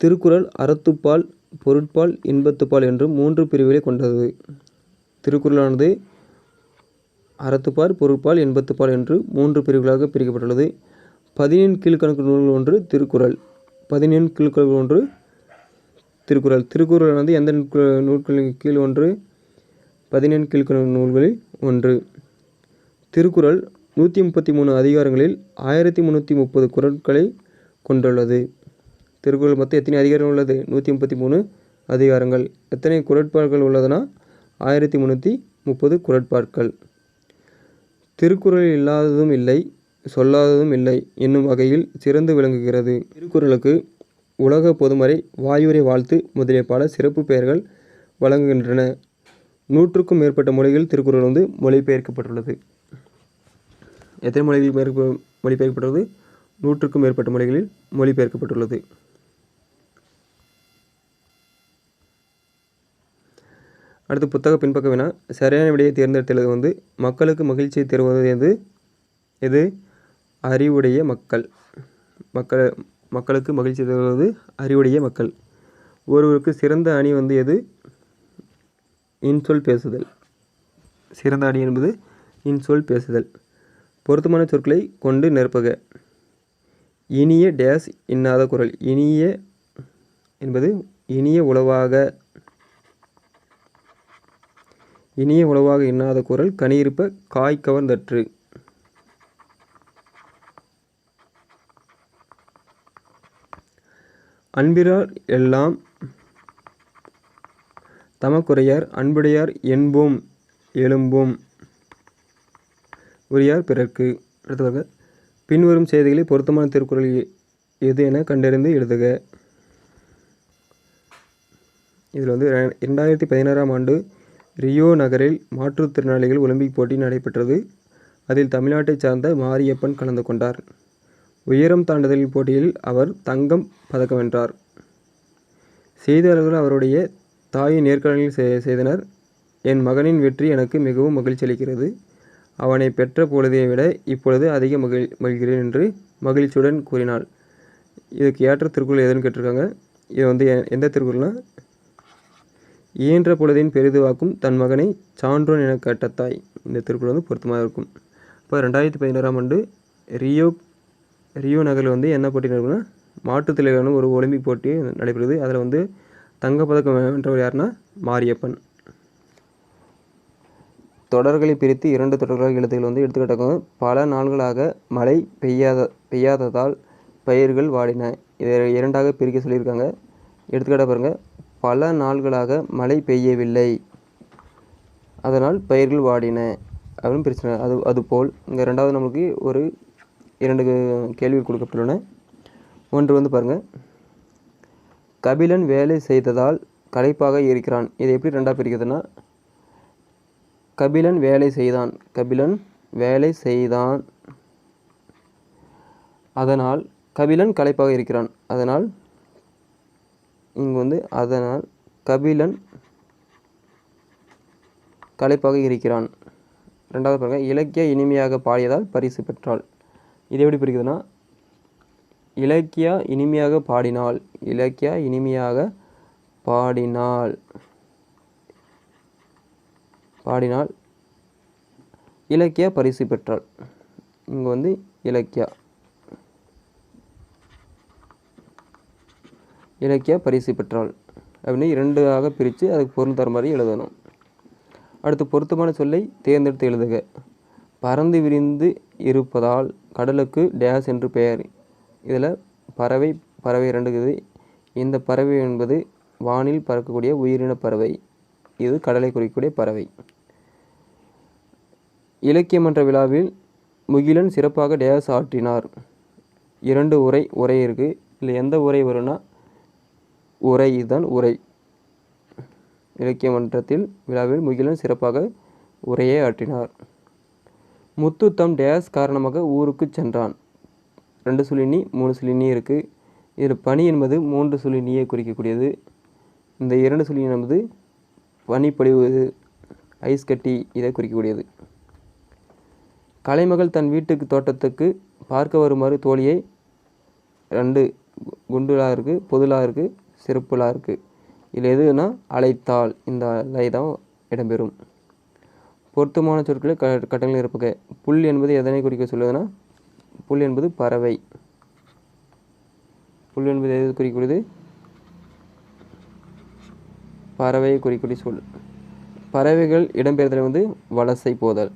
திருக்குறள் அறத்துப்பால், பொருட்பால், இன்பத்துப்பால் என்று 3 பிரிவுகளை கொண்டது. திருக்குறளானது அறத்துப்பால், பொருட்பால், இன்பத்துப்பால் என்று 3 பிரிவுகளாக பிரிக்கப்பட்டுள்ளது. 14 கீழ்கணக்கு நூல்கள் ஒன்று திருக்குறள். 14 கீழ்கணக்கு ஒன்று திருக்குறள். திருக்குறளானது எந்த நூல்களின் கீழ் ஒன்று? 14 கீழ்கணக்கு நூல்களில் ஒன்று. திருக்குறள் 133 அதிகாரங்களில் 1330 குறட்களை கொண்டுள்ளது. திருக்குறள் மொத்தம் எத்தனை அதிகாரம் உள்ளது? 133 அதிகாரங்கள். எத்தனை குறட்பாக்கள் உள்ளதுன்னா 1330 குறட்பாக்கள். திருக்குறளில் இல்லாததும் இல்லை, சொல்லாததும் இல்லை என்னும் வகையில் சிறந்து விளங்குகிறது. திருக்குறளுக்கு உலக பொதுமறை, வாயுரை வாழ்த்து முதலிய பல சிறப்பு பெயர்கள் வழங்குகின்றன. 100க்கும் மேற்பட்ட மொழிகள் திருக்குறள் வந்து மொழிபெயர்க்கப்பட்டுள்ளது. எத்தனை மொழிகள் மொழிபெயர்க்கப்பட்டுள்ளது? 100க்கும் மேற்பட்ட மொழிகளில் மொழிபெயர்க்கப்பட்டுள்ளது. அடுத்து புத்தக பின்பக்க வினா. சரியான விடையை தேர்ந்தெடுத்தது வந்து மக்களுக்கு மகிழ்ச்சியை தருவது எது? அறிவுடைய மக்கள். மக்களுக்கு மகிழ்ச்சி தருவது அறிவுடைய மக்கள். ஒருவருக்கு சிறந்த அணி வந்து எது? இன்சொல் பேசுதல். சிறந்த அணி என்பது இன்சொல் பேசுதல். பொருத்தமான சொற்களை கொண்டு நிரப்புக. இனிய டேஸ் இன்னாத குறள். இனிய என்பது இனிய உளவாக இன்னாத குறள் கனியிருப்ப காய் கவர்ந்தற்று. அன்பிலார் எல்லாம் தமக்குரையார், அன்புடையார் என்போம் எலும்பும் உரியார் பிறர்க்கு. அடுத்ததாக பின்வரும் செய்திகளை பொருத்தமான திருக்குறள் எது என கண்டறிந்து எழுதுக. இதில் வந்து 2016ஆம் ஆண்டு ரியோ நகரில் மாற்றுத்திறனாளிகள் ஒலிம்பிக் போட்டி நடைபெற்றது. அதில் தமிழ்நாட்டை சார்ந்த மாரியப்பன் கலந்து கொண்டார். உயரம் தாண்டுதல் போட்டியில் அவர் தங்கம் பதக்கம் வென்றார். செய்தியாளர்கள் அவருடைய தாயை நேர்காணலில் செய்தனர். என் மகனின் வெற்றி எனக்கு மிகவும் மகிழ்ச்சி அளிக்கிறது. அவனை பெற்ற பொழுதை விட இப்பொழுது அதிக மகிழ்கிறேன் என்று மகிழ்ச்சியுடன் கூறினாள். இதுக்கு ஏற்ற திருக்குறள் எதுன்னு கேட்டிருக்காங்க. இது வந்து எந்த திருக்குறள்னா, இயன்ற பொழுதின் பெரிதுவாக்கும் தன் மகனை சான்றோன் என கேட்ட தாய். இந்த திருக்குறள் வந்து பொருத்தமாக இருக்கும். இப்போ 2016ஆம் ஆண்டு ரியோ நகரில் வந்து என்ன போட்டி நடக்குதுன்னா, மாற்றுத்திறனாளிகளுக்கான ஒரு ஒலிம்பிக் போட்டி நடைபெறுது. அதில் வந்து தங்கப்பதக்கம் வென்றவர் யாருன்னா மாரியப்பன். தொடர்களை பிரித்து 2 தொடர்களாக எழுத்துக்கள் வந்து எடுத்துக்காட்டாங்க. பல நாள்களாக மழை பெய்யாததால் பயிர்கள் வாடின. இதை 2ஆக பிரிக்க சொல்லியிருக்காங்க. எடுத்துக்காட்டாக பாருங்கள், பல நாள்களாக மழை பெய்யவில்லை, அதனால் பயிர்கள் வாடின அப்படின்னு பிரச்சனை. அதுபோல் இங்கே 2வது நமக்கு ஒரு 2 கேள்விகள் கொடுக்கப்பட்டுள்ளன. ஒன்று வந்து பாருங்கள், கபிலன் வேலை செய்ததால் களைப்பாக இருக்கிறான். இதை எப்படி 2ஆக பிரிக்கிறதுனா, கபிலன் வேலை செய்தான் அதனால் கபிலன் களைப்பாக இருக்கிறான். அதனால் இங்கு வந்து அதனால் கபிலன் களைப்பாக இருக்கிறான். 2வது பாருங்கள், இலக்கிய இனிமையாக பாடியதால் பரிசு பெற்றாள். இது எப்படி பிரிக்குதுன்னா, இலக்கியா இனிமையாக பாடினாள் இலக்கியா பரிசு பெற்றாள். இங்கே வந்து இலக்கியா பரிசு பெற்றாள் அப்படின்னு 2ஆக பிரித்து அதுக்கு பொருள் தர மாதிரி எழுதணும். அடுத்து பொருத்தமான சொல்லை தேர்ந்தெடுத்து எழுதுக. பறந்து விரிந்து இருப்பதால் கடலுக்கு டேஸ் என்று பெயர். இதில் பறவை 2 இருக்குது. இந்த பறவை என்பது வானில் பறக்கக்கூடிய உயிரின பறவை. இது கடலை குறிக்கக்கூடிய பறவை. இலக்கியமன்ற விழாவில் முகிலன் சிறப்பாக டேஸ் ஆற்றினார். 2 உரை இருக்குது. இல்லை எந்த உரை வரும்னா உரை, இதுதான் உரை. இலக்கியமன்றத்தில் விழாவில் முகிலன் சிறப்பாக உரையை ஆற்றினார். முத்து தம் டேஸ் காரணமாக ஊருக்கு சென்றான். 2 சுழினி 3 சுழினி இருக்குது. இதில் பனி என்பது 3 சுழினியை குறிக்கக்கூடியது. இந்த 2 சுழினி என்பது பனிப்பொழிவு, ஐஸ் கட்டி, இதை குறிக்கக்கூடியது. கலைமகள் தன் வீட்டுக்கு தோட்டத்துக்கு பார்க்க வருமாறு தோழியை 2 குண்டுலா இருக்குது, பொதுலா இருக்குது, சிறப்புலா இருக்குது. இதில் எதுனா அழைத்தாள். இந்த அலை தான் இடம்பெறும். பொருத்தமான சொற்களை கட்டங்கள் இருப்பக. புல் என்பது எதனை குறிக்க சொல்லுதுன்னா, புல் என்பது பறவை. புல் என்பது எது குறிக்கக்கூடியது? பறவையை குறிக்கக்கூடிய சொல். பறவைகள் இடம்பெயர்தல் வந்து வலசை போதல்.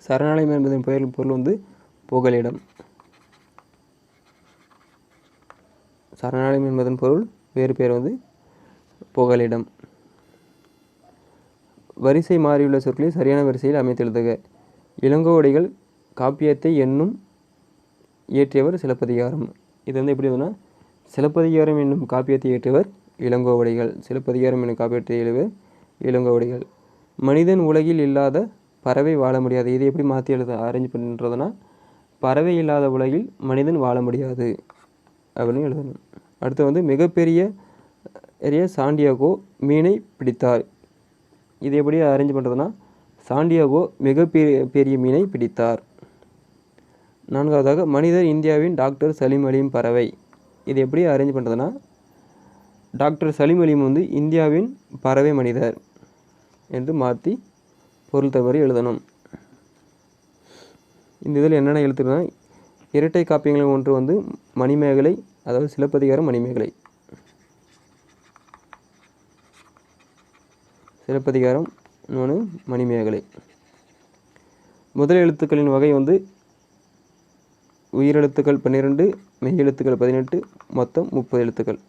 சரணாலயம் என்பதன் பொருள் வந்து புகலிடம். சரணாலயம் என்பதன் பொருள் வேறு பெயர் வந்து புகலிடம். வரிசை மாறியுள்ள சொற்களை சரியான வரிசையில் அமைத்தெழுதுக. இளங்கோவடிகள் காப்பியத்தை என்னும் இயற்றியவர் சிலப்பதிகாரம். இது வந்து எப்படி இருந்ததுன்னா, சிலப்பதிகாரம் என்னும் காப்பியத்தை இயற்றியவர் இளங்கோவடிகள். சிலப்பதிகாரம் என்னும் காப்பியத்தை எழுதியவர் இளங்கோவடிகள். மனிதன் உலகில் இல்லாத பறவை வாழ முடியாது. இது எப்படி மாற்றி அரேஞ்ச் பண்ணுறதுனா, பறவை இல்லாத உலகில் மனிதன் வாழ முடியாது அப்படின்னு எழுதணும். அடுத்து வந்து மிகப்பெரிய சாண்டியாகோ மீனை பிடித்தார். இது எப்படி அரேஞ்ச் பண்ணுறதுனா, சாண்டியாகோ மிகப்பெரிய மீனை பிடித்தார். 4வதாக மனிதர் இந்தியாவின் டாக்டர் சலீம் அலியும் பறவை. இது எப்படி அரேஞ்ச் பண்ணுறதுனா, டாக்டர் சலீம் அலியும் வந்து இந்தியாவின் பறவை மனிதர் என்று மாற்றி பொருள் தவறி எழுதணும். இந்த இதில் என்னென்ன எழுத்துனா, இரட்டை காப்பியங்கள் ஒன்று வந்து மணிமேகலை, அதாவது சிலப்பதிகாரம் மணிமேகலை. சிலப்பதிகாரம் இன்னொன்று மணிமேகலை. முதல் எழுத்துக்களின் வகை வந்து உயிரெழுத்துக்கள் 12, மெய் எழுத்துக்கள் 18, மொத்தம் 30 எழுத்துக்கள்.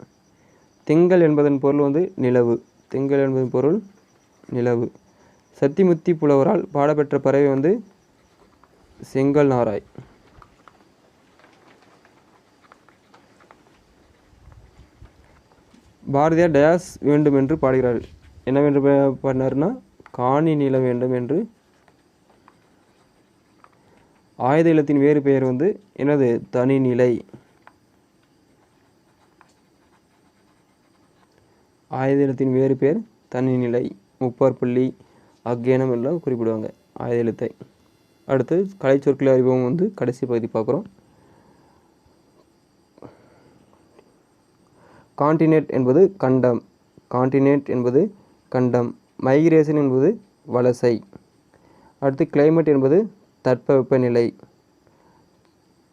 திங்கள் என்பதன் பொருள் வந்து நிலவு. சத்திமுத்தி புலவரால் பாடப்பெற்ற பறவை வந்து செங்கல் நாராய். பாரதியார் டயாஸ் வேண்டும் என்று பாடுகிறார். என்னவென்று பாடினார்னா, காணி நில வேண்டும் என்று. ஆயுத இல்லத்தின் வேறு பெயர் வந்து என்னது? தனிநிலை. ஆயுத இல்லத்தின் வேறு பெயர் தனிநிலை, முப்பாற்புள்ளி, அக்ஞானம் எல்லாம் குறிப்பிடுவாங்க ஆயுத எழுத்தை. அடுத்து கலை சொற்களை அறிவோம் வந்து கடைசி பகுதி பார்க்குறோம். காண்டினென்ட் என்பது கண்டம். காண்டினென்ட் என்பது கண்டம். மைக்ரேஷன் என்பது வலசை. அடுத்து கிளைமேட் என்பது தட்பவெப்பநிலை.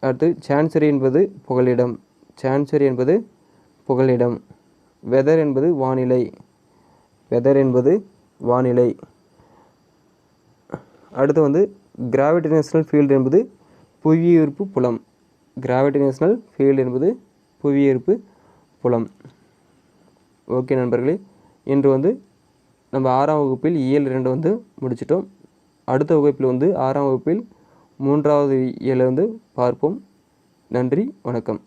அடுத்து சான்சரி என்பது புகலிடம். சான்சரி என்பது புகலிடம். வெதர் என்பது வானிலை. வெதர் என்பது வானிலை. அடுத்து வந்து கிராவிடேஷனல் ஃபீல்டு என்பது புவியீர்ப்பு புலம். கிராவிடேஷனல் ஃபீல்டு என்பது புவியீர்ப்பு புலம். ஓகே நண்பர்களே, இன்று வந்து நம்ம 6ஆம் வகுப்பில் இயல் 2 வந்து முடிச்சிட்டோம். அடுத்த வகுப்பில் வந்து 6ஆம் வகுப்பில் 3வது இயலை வந்து பார்ப்போம். நன்றி, வணக்கம்.